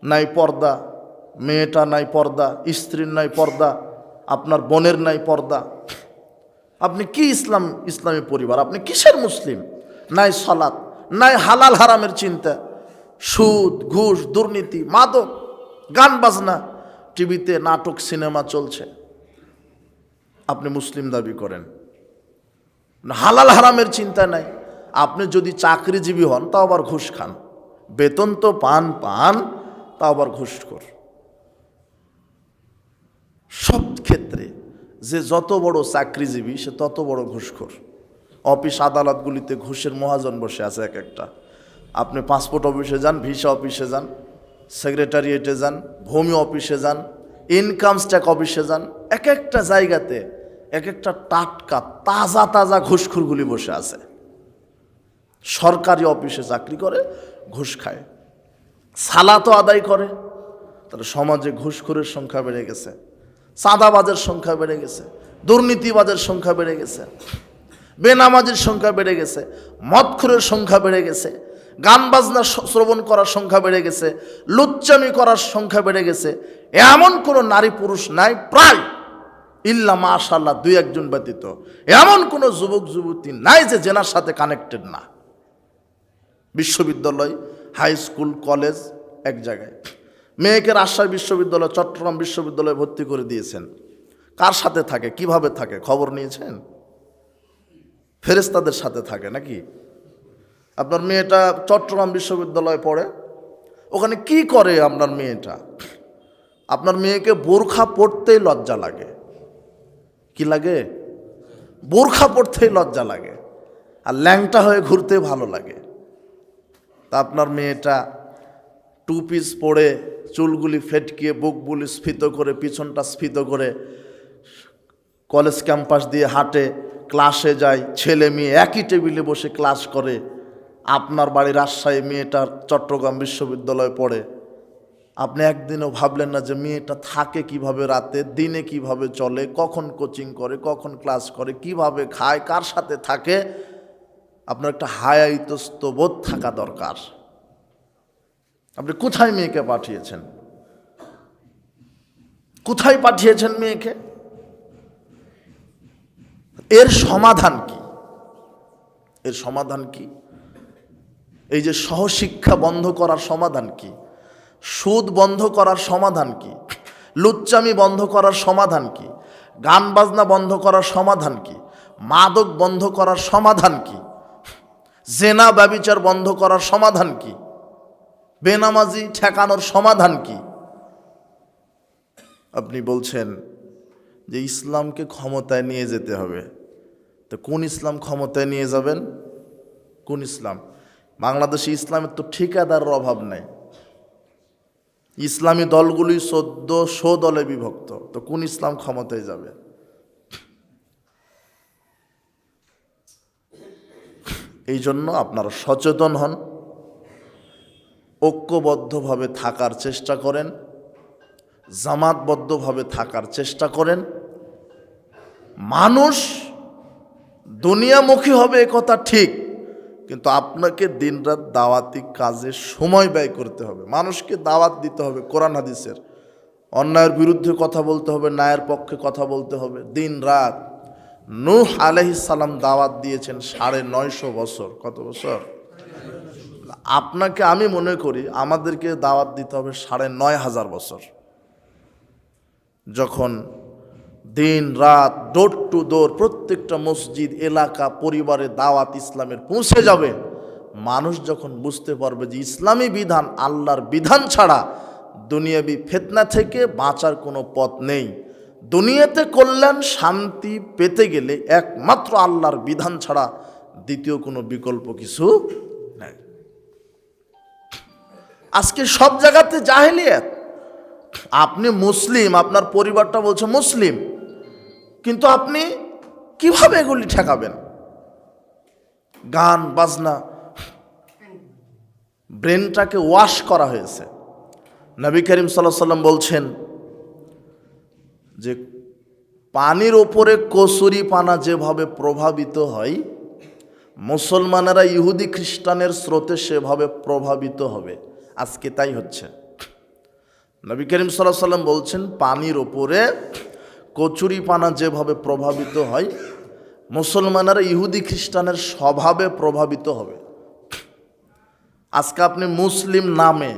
নাই পর্দা, মেয়েটা নাই পর্দা, স্ত্রীর নাই পর্দা, আপনার বোনের নাই পর্দা। আপনি কি ইসলামী পরিবার? আপনি কিসের মুসলিম? নাই সালাত, নাই হালাল হারামের চিন্তা, সুদ, ঘুষ, দুর্নীতি, মাদক, গান বাজনা, টিভিতে নাটক, সিনেমা চলছে, আপনি মুসলিম দাবি করেন। হালাল হারামের চিন্তা নাই। আপনি যদি চাকরিজীবী হন তাও আবার ঘুষ খান, বেতন তো পান তাও আবার ঘুষখোর। সব ক্ষেত্রে যে যত বড় চাকরিজীবী সে তত বড় ঘুষখোর। অফিস আদালতগুলিতে ঘুষের মহাজন বসে আছে এক একটা। আপনি পাসপোর্ট অফিসে যান, ভিসা অফিসে যান, সেক্রেটারিয়েটে যান, ভূমি অফিসে যান, ইনকাম ট্যাক্স অফিসে যান, এক একটা জায়গাতে এক একটা টাটকা তাজা ঘুষখোরগুলি বসে আছে। সরকারি অফিসে চাকরি করে, ঘুষ খায়, সালাতও আদায় করে। তাহলে সমাজে ঘুষখোরের সংখ্যা বেড়ে গেছে, চাঁদাবাজের সংখ্যা বেড়ে গেছে, দুর্নীতিবাজের সংখ্যা বেড়ে গেছে, বেনামাজির সংখ্যা বেড়ে গেছে, মদখোরের সংখ্যা বেড়ে গেছে, গান বাজনা শ্রবণ করার সংখ্যা বেড়ে গেছে, লুচ্চামি করার সংখ্যা বেড়ে গেছে। এমন কোনো নারী পুরুষ নাই প্রায় ইল্লা মাশাআল্লাহ দুই একজন ব্যতীত এমন কোনো যুবক যুবতী নাই যে জেনার সাথে কানেক্টেড না। বিশ্ববিদ্যালয়, হাই স্কুল, কলেজ এক জায়গায়। মেয়েকে রাজশাহী বিশ্ববিদ্যালয়, চট্টগ্রাম বিশ্ববিদ্যালয়ে ভর্তি করে দিয়েছেন। কার সাথে থাকে, কিভাবে থাকে খবর নিয়েছেন? ফেরেশতাদের সাথে থাকে নাকি? আপনার মেয়েটা চট্টগ্রাম বিশ্ববিদ্যালয়ে পড়ে, ওখানে কি করে আপনার মেয়েটা? আপনার মেয়েকে বোরখা পরতেই লজ্জা লাগে। কি লাগে? বোরখা পরতেই লজ্জা লাগে, আর ল্যাংটা হয়ে ঘুরতে ভালো লাগে। তা আপনার মেয়েটা টু পিস পরে, চুলগুলি ফেটকিয়ে, বুকগুলি স্ফীত করে, পিছনটা স্ফীত করে কলেজ ক্যাম্পাস দিয়ে হাঁটে, ক্লাসে যায়, ছেলে মেয়ে একই টেবিলে বসে ক্লাস করে। আপনার বাড়ি রাজশাহী, মেয়েটা চট্টগ্রাম বিশ্ববিদ্যালয়ে পড়ে। আপনি একদিনও ভাবলেন না যে মেয়েটা থাকে কিভাবে, রাতে দিনে কিভাবে চলে, কখন কোচিং করে, কখন ক্লাস করে, কিভাবে খায়, কার সাথে থাকে? আপনার একটা হায়া ইতস্তবোধ থাকা দরকার। আপনি কোথায় মেয়েকে পাঠিয়েছেন? কোথায় পাঠিয়েছেন মেয়েকে? এর সমাধান কি? এর সমাধান কি? এই যে সহশিক্ষা বন্ধ করার সমাধান কি? সুদ বন্ধ করার সমাধান কি? লুচ্চামি বন্ধ করার সমাধান কি? গান বাজনা বন্ধ করার সমাধান কি? মাদক বন্ধ করার সমাধান কি? জেনা ব্যভিচার বন্ধ করার সমাধান কি? বেনামাজি ঠেকানোর সমাধান কি? আপনি বলছেন যে ইসলামকে ক্ষমতায় নিয়ে যেতে হবে। তো কোন ইসলাম ক্ষমতায় নিয়ে যাবেন? কোন ইসলাম? বাংলাদেশে ইসলামের তো ঠিকাদারের অভাব নেই। ইসলামী দলগুলি 1400 দলে বিভক্ত, তো কোন ইসলাম ক্ষমতায় যাবে? এই জন্য আপনারা সচেতন হন, ঐক্যবদ্ধভাবে থাকার চেষ্টা করেন, জামাতবদ্ধভাবে থাকার চেষ্টা করেন। মানুষ দুনিয়ামুখী হবে এ কথা ঠিক, কিন্তু আপনাকে দিনরাত দাওয়াতি কাজে সময় ব্যয় করতে হবে। মানুষকে দাওয়াত দিতে হবে কোরআন হাদিসের, অন্যায়ের বিরুদ্ধে কথা বলতে হবে, ন্যায়ের পক্ষে কথা বলতে হবে দিন রাত। নূহ আলাইহিস সালাম দাওয়াত দিয়েছেন 950 বছর। কত বছর? আপনাকে আমি মনে করি আমাদেরকে দাওয়াত দিতে হবে 9500 বছর। যখন দিন রাত ডোর টু ডোর প্রত্যেকটা মসজিদ, এলাকা, পরিবারে দাওয়াত ইসলামের পৌঁছে যাবে, মানুষ যখন বুঝতে পারবে যে ইসলামী বিধান আল্লাহর বিধান ছাড়া দুনিয়াবি ফিতনা থেকে বাঁচার কোনো পথ নেই। দুনিয়াতে কল্যাণ শান্তি পেতে গেলে একমাত্র আল্লাহর বিধান ছাড়া দ্বিতীয় কোনো বিকল্প কিছু নেই। আজকে সব জায়গাতে জাহেলিয়াত। আপনি মুসলিম, আপনার পরিবারটা বলছে মুসলিম, কিন্তু আপনি কিভাবে এগুলি ঠেকাবেন? গান বাজনা, ব্রেনটাকে ওয়াশ করা হয়েছে। নবী করিম সাল্লাল্লাহু আলাইহি ওয়াসাল্লাম বলছেন যে পানির ওপরে কসুরি পানা যেভাবে প্রভাবিত হয়, মুসলমানেরা ইহুদি খ্রিস্টানের স্রোতে সেভাবে প্রভাবিত হবে। আজকে তাই হচ্ছে। নবী করিম সাল্লাল্লাহু আলাইহি ওয়াসাল্লাম বলছেন পানির ওপরে কচুরি পানা যেভাবে প্রভাবিত হয়, মুসলমানেরা ইহুদি খ্রিস্টানের স্বভাবে প্রভাবিত হবে। আজকে আপনি মুসলিম নামে,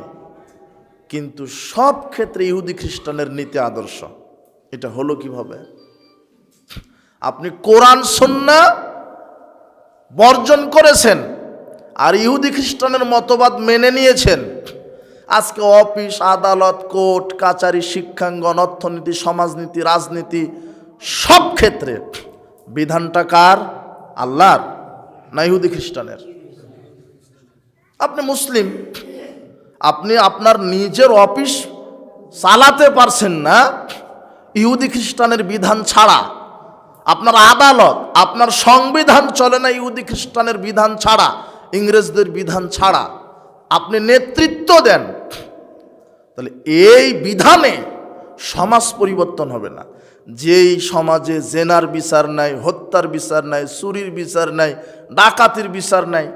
কিন্তু সব ক্ষেত্রে ইহুদি খ্রিস্টানের নীতি আদর্শ। এটা হলো কিভাবে? আপনি কোরআন সুন্নাহ বর্জন করেছেন আর ইহুদি খ্রিস্টানের মতবাদ মেনে নিয়েছেন। আজকে অফিস, আদালত, কোর্ট কাচারি, শিক্ষাঙ্গন, অর্থনীতি, সমাজনীতি, রাজনীতি, সব ক্ষেত্রে বিধানটা কার? আল্লাহর না ইহুদি খ্রিস্টানের? আপনি মুসলিম, আপনি আপনার নিজের অফিস চালাতে পারছেন না ইহুদি খ্রিস্টানের বিধান ছাড়া। আপনার আদালত, আপনার সংবিধান চলে না ইহুদি খ্রিস্টানের বিধান ছাড়া, ইংরেজদের বিধান ছাড়া। আপনি নেতৃত্ব দেন, তাহলে এই বিধানে সমাজ পরিবর্তন হবে না। যেই সমাজে জেনার বিচার নাই, হত্যার বিচার নাই, চুরির বিচার নাই, ডাকাতির বিচার নাই,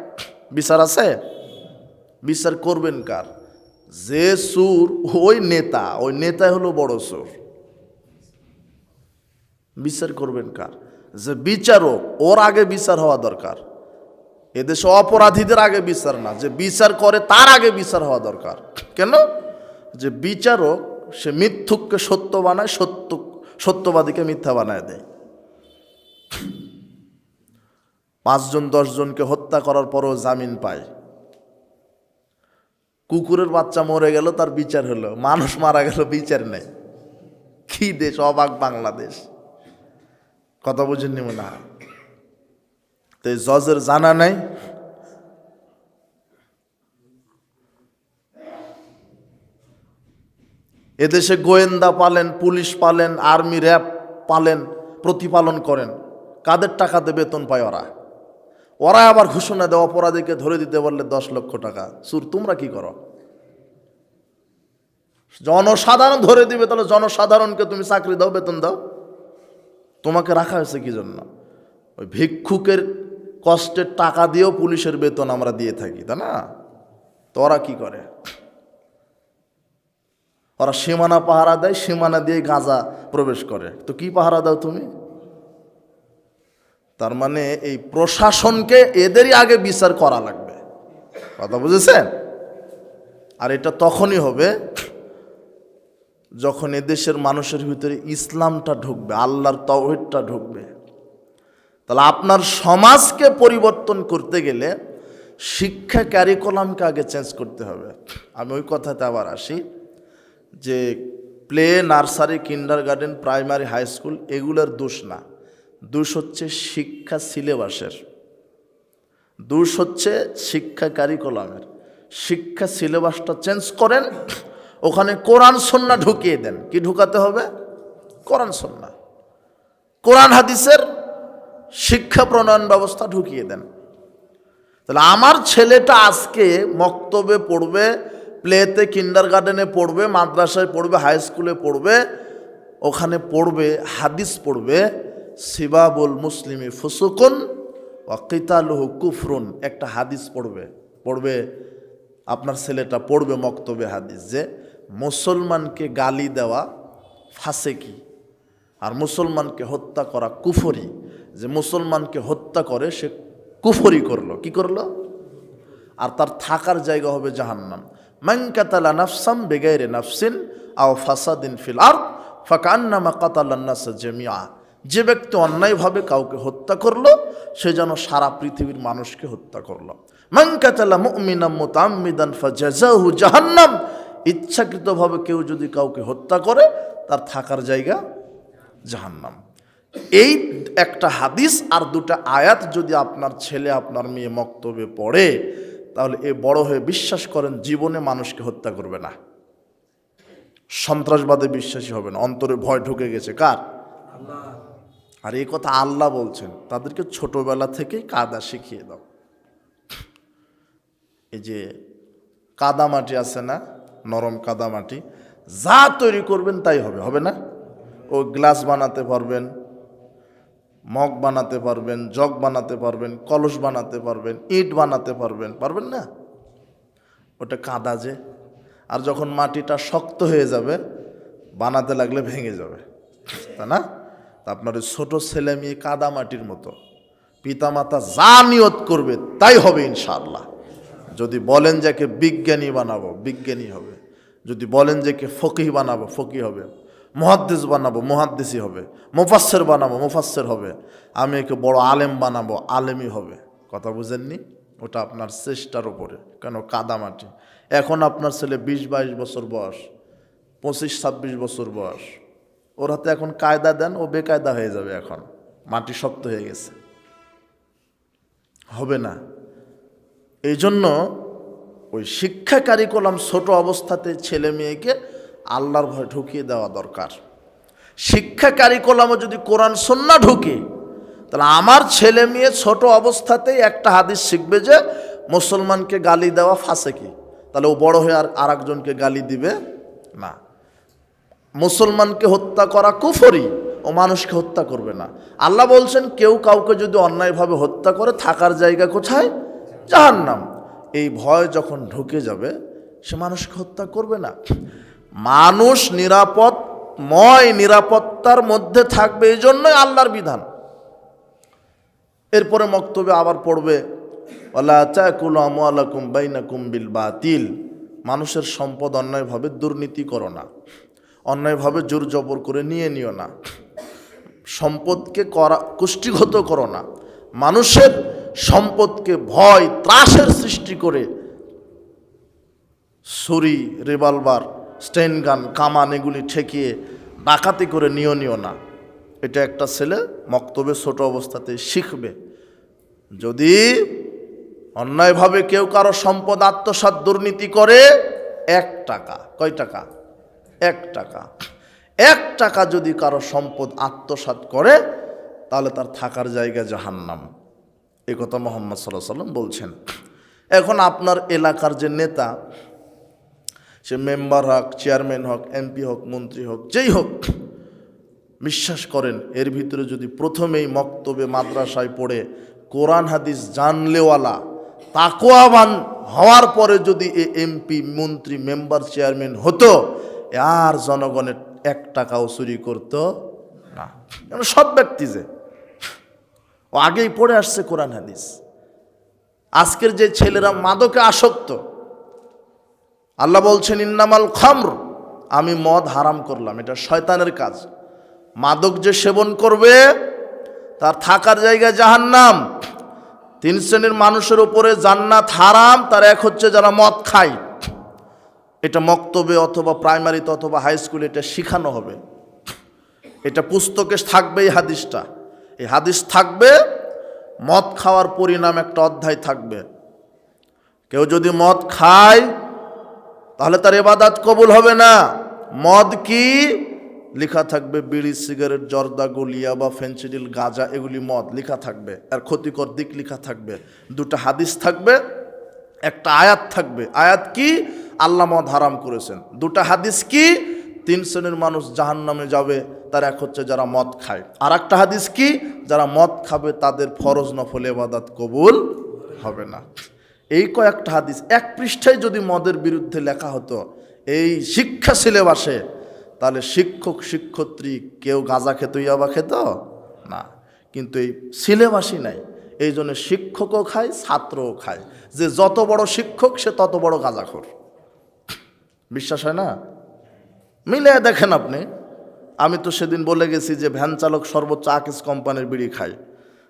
বিচার আছে? বিচার করবেন কার? যে চোর ওই নেতা, ওই নেতাই হলো বড় চোর। বিচার করবেন কার? যে বিচারক, ওর আগে বিচার হওয়া দরকার। এদেশে অপরাধীদের আগে বিচার না, যে বিচার করে তার আগে বিচার হওয়া দরকার। কেন? যে বিচারক সে মিথ্যুককে সত্য বানায়, সত্যবাদীকে মিথ্যা বানায় দেয়। 5 জন 10 জনকে হত্যা করার পরও জামিন পায়। কুকুরের বাচ্চা মরে গেল, তার বিচার হলো। মানুষ মারা গেল, বিচার নেই। কি দেশ! অবাক বাংলাদেশ। কথা বুঝেননি মনে হয়? তো জজের জানা নাই, এদেশে গোয়েন্দা পালেন, পুলিশ পালেন, আর্মি, র্যাব পালেন, প্রতিপালন করেন। কাদের টাকাতে বেতন পায় ওরা? ওরা আবার ঘোষণা দেয় অপরাধীকে ধরে দিতে বললে 10 লক্ষ টাকা। সুর, তোমরা কি করো? জনসাধারণ ধরে দিবে, তাহলে জনসাধারণকে তুমি চাকরি দাও, বেতন দাও। তোমাকে রাখা হয়েছে কি জন্য? ওই ভিক্ষুকের কষ্টের টাকা দিয়েও পুলিশের বেতন আমরা দিয়ে থাকি, তাই না? তো ওরা কি করে? ওরা সীমানা পাহারা দেয়, সীমানা দিয়ে গাঁজা প্রবেশ করে। তো কি পাহারা দাও তুমি? তার মানে এই প্রশাসনকে এদেরই আগে বিচার করা লাগবে। কথা বুঝেছেন? আর এটা তখনই হবে যখন এদেশের মানুষের ভিতরে ইসলামটা ঢুকবে, আল্লাহর তাওহীদটা ঢুকবে। তাহলে আপনার সমাজকে পরিবর্তন করতে গেলে শিক্ষা ক্যারিকুলামকে আগে চেঞ্জ করতে হবে। আমি ওই কথাতে আবার আসি যে play, nursery, kindergarten, primary, high school এগুলোর দোষ না। দোষ হচ্ছে শিক্ষা সিলেবাসের, দোষ হচ্ছে শিক্ষা ক্যারিকুলামের। শিক্ষা সিলেবাসটা চেঞ্জ করেন, ওখানে কোরআন সুন্নাহ ঢুকিয়ে দেন। কি ঢুকাতে হবে? কোরআন সুন্নাহ, কোরআন হাদিসের শিক্ষা প্রণয়ন ব্যবস্থা ঢুকিয়ে দেন। তাহলে আমার ছেলেটা আজকে মক্তবে পড়বে, প্লেতে, কিন্ডারগার্টেনে পড়বে, মাদ্রাসায় পড়বে, হাই স্কুলে পড়বে, ওখানে পড়বে হাদিস পড়বে, সিবাবুল মুসলিমি ফুসুকুন ওয়া কিতালুহু কুফরুন। একটা হাদিস পড়বে আপনার ছেলেটা পড়বে মক্তবে হাদিস যে মুসলমানকে গালি দেওয়া ফাসেকি আর মুসলমানকে হত্যা করা কুফরি। যে মুসলমানকে হত্যা করে সে কুফরি করলো। কি করলো? আর তার থাকার জায়গা হবে জাহান্নাম। মান কাতালা নাফসাম বিগাইরি নাফসিন আও ফাসাদিন ফিল আরদ ফাকান্নামা কাতালান নাস জামিআ। যে ব্যক্তি অন্যায়ভাবে কাউকে হত্যা করলো সে যেন সারা পৃথিবীর মানুষকে হত্যা করলো। মান কাতালা মুমিনাম মুতাআম্মিদান ফাজাযাহু জাহান্নাম। ইচ্ছাকৃতভাবে কেউ যদি কাউকে হত্যা করে তার থাকার জায়গা জাহান্নাম। এই একটা হাদিস আর 2টা আয়াত যদি আপনার ছেলে, আপনার মেয়ে মক্তবে পড়ে, তাহলে এ বড় হয়ে বিশ্বাস করেন জীবনে মানুষকে হত্যা করবে না, সন্ত্রাসবাদে বিশ্বাসী হবে না। অন্তরে ভয় ঢুকে গেছে কার? আর এই কথা আল্লাহ বলছেন, তাদেরকে ছোটবেলা থেকেই কাদা শিখিয়ে দাও। এই যে কাদামাটি আছে না, নরম কাদামাটি, যা তৈরি করবেন তাই হবে, হবে না? ও গ্লাস বানাতে পারবেন, মগ বানাতে পারবেন, জগ বানাতে পারবেন, কলস বানাতে পারবেন, ইট বানাতে পারবেন, পারবেন না? ওটা কাদা যে। আর যখন মাটিটা শক্ত হয়ে যাবে বানাতে লাগলে ভেঙে যাবে, তাই না? তা আপনার ওই ছোটো ছেলে মেয়ে কাদা মাটির মতো, পিতামাতা যা নিয়ত করবে তাই হবে ইনশাআল্লাহ। যদি বলেন যে কে বিজ্ঞানী বানাবো, বিজ্ঞানী হবে। যদি বলেন যে কে ফকিহ বানাবো, ফকিহ হবে। মুহাদ্দিস বানাবো, মুহাদ্দিসই হবে। মুফাসসির বানাবো, মুফাসসির হবে। আমি একে বড় আলেম বানাবো, আলেমই হবে। কথা বুঝেননি? ওটা আপনার চেষ্টার উপরে। কেন? কাদামাটি। এখন আপনার ছেলে 20-22 বছর বয়স, 25-26 বছর বয়স, ওর হাতে এখন কায়দা দেন, ও বেকায়দা হয়ে যাবে। এখন মাটি শক্ত হয়ে গেছে, হবে না। এই জন্য ওই শিক্ষা কারিকুলাম ছোট অবস্থাতে ছেলে মেয়েকে আল্লাহর ভয় ঢুকিয়ে দেওয়া দরকার। শিক্ষা কারিকুলামে যদি কোরআন সুন্নাহ ঢুকে, তাহলে আমার ছেলে মেয়ে ছোট অবস্থাতেই একটা হাদিস শিখবে যে মুসলমানকে গালি দেওয়া ফাসেকি। তাহলে ও বড় হয়ে আর একজনকে গালি দিবে না। মুসলমানকে হত্যা করা কুফরি, ও মানুষকে হত্যা করবে না। আল্লাহ বলছেন কেউ কাউকে যদি অন্যায়ভাবে হত্যা করে থাকার জায়গা কোথায়? জাহান্নাম। এই ভয় যখন ঢুকে যাবে সে মানুষকে হত্যা করবে না। মানুষ নিরাপদ নিরাপত্তাময়, নিরাপত্তার মধ্যে থাকবে, এই জন্যই আল্লাহর বিধান। এরপরে মক্তবে আবার পড়বে ওয়ালা তাকুলু আমওয়ালাকুম বাইনাকুম বিল বাতিল, মানুষের সম্পদ অন্যায়ভাবে দুর্নীতি করো না, অন্যায়ভাবে জোর জবর করে নিয়ে নিও না, সম্পদকে কুষ্ঠিগত করো না, মানুষের সম্পদকে ভয় ত্রাসের সৃষ্টি করে ছুরি, রিভলভার, স্টেন গান, কামান এগুলি ঠেকিয়ে ডাকাতি করে নিও না। এটা একটা ছেলে মক্তবে ছোট অবস্থাতে শিখবে। যদি অন্যায়ভাবে কেউ কারো সম্পদ আত্মসাৎ দুর্নীতি করে, 1 টাকা, কয় টাকা? 1 টাকা, 1 টাকা যদি কারো সম্পদ আত্মসাৎ করে তাহলে তার থাকার জায়গা জাহান্নাম। এ কথা মুহাম্মদ সাল্লাল্লাহু আলাইহি ওয়াসাল্লাম বলছেন। এখন আপনার এলাকার যে নেতা, সে মেম্বার হোক, চেয়ারম্যান হোক, এমপি হোক, মন্ত্রী হোক, যেই হোক, বিশ্বাস করেন এর ভিতরে যদি প্রথমেই মক্তবে মাদ্রাসায় পড়ে কোরআন হাদিস জানলেওয়ালা তাকওয়াবান হওয়ার পরে যদি এ এমপি, মন্ত্রী, মেম্বার, চেয়ারম্যান হতো, আর জনগণের 1 টাকাও চুরি করতো না। সব ব্যক্তি যে ও আগেই পড়ে আসছে কোরআন হাদিস। আজকের যে ছেলেরা মাদকে আসক্ত, আল্লাহ বলছেন ইন্নামাল খামর, আমি মদ হারাম করলাম, এটা শয়তানের কাজ। মাদক যে সেবন করবে তার থাকার জায়গা জাহান্নাম। 3 শ্রেণীর মানুষের উপরে জান্নাত হারাম, তার এক হচ্ছে যারা মদ খায়। এটা মক্তবে অথবা প্রাইমারিতে অথবা হাই স্কুলে এটা শিখানো হবে। এটা পুস্তকে থাকবে, এই হাদিসটা, এই হাদিস থাকবে। মদ খাওয়ার পরিণাম একটা অধ্যায় থাকবে। কেউ যদি মদ খায় তাহলে তার ইবাদত কবুল হবে না। মদ কি লেখা থাকবে? বিড়ি, সিগারেট, জর্দা, গুলিয়া বা ফেন্সিডিল, গাঁজা, এগুলি মদ লেখা থাকবে, আর ক্ষতিকর দিক লেখা থাকবে। 2টা হাদিস থাকবে, একটা আয়াত থাকবে। আয়াত কি? আল্লাহ মদ হারাম করেছেন। 2টা হাদিস কি? 3 শ্রেণীর মানুষ জাহান্নামে যাবে, তার এক হচ্ছে যারা মদ খায়। আর একটা হাদিস কি? যারা মদ খাবে তাদের ফরজ নফল ইবাদত কবুল হবে না। এই কয়েকটা হাদিস 1 পৃষ্ঠায় যদি মদের বিরুদ্ধে লেখা হতো এই শিক্ষা সিলেবাসে, তাহলে শিক্ষক শিক্ষয়িত্রী কেউ গাঁজা খেত, ইয়াবা খেত না। কিন্তু এই সিলেবাসই নাই, এই জন্য শিক্ষকও খায়, ছাত্রও খায়। যে যত বড় শিক্ষক সে তত বড় গাঁজাখোর। বিশ্বাস হয় না? মিলে দেখেন আপনি। আমি তো সেদিন বলে গেছি যে ভ্যান চালক সর্বোচ্চ আকিস কোম্পানির বিড়ি খায়,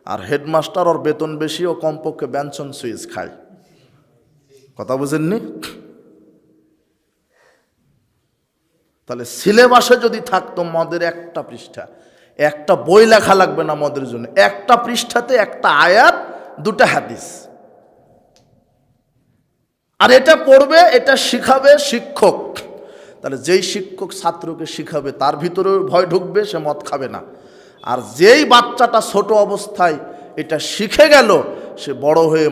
আর হেডমাস্টার ওর বেতন বেশি, ও কমপক্ষে বেনসন সুইচ খায়। কথা বুঝেননি? তাহলে সিলেবাসে যদি থাকতো মদের 1টা পৃষ্ঠা, একটা বই লেখা লাগবে না মদের জন্য, 1টা পৃষ্ঠাতে 1টা আয়াত, 2টা হাদিস। আর এটা পড়বে, এটা শিখাবে শিক্ষক। তাহলে যেই শিক্ষক ছাত্রকে শিখাবে তার ভিতরেও ভয় ঢুকবে, সে মদ খাবে না। আর যেই বাচ্চাটা ছোট অবস্থায় এটা শিখে গেল, সে বড় হয়ে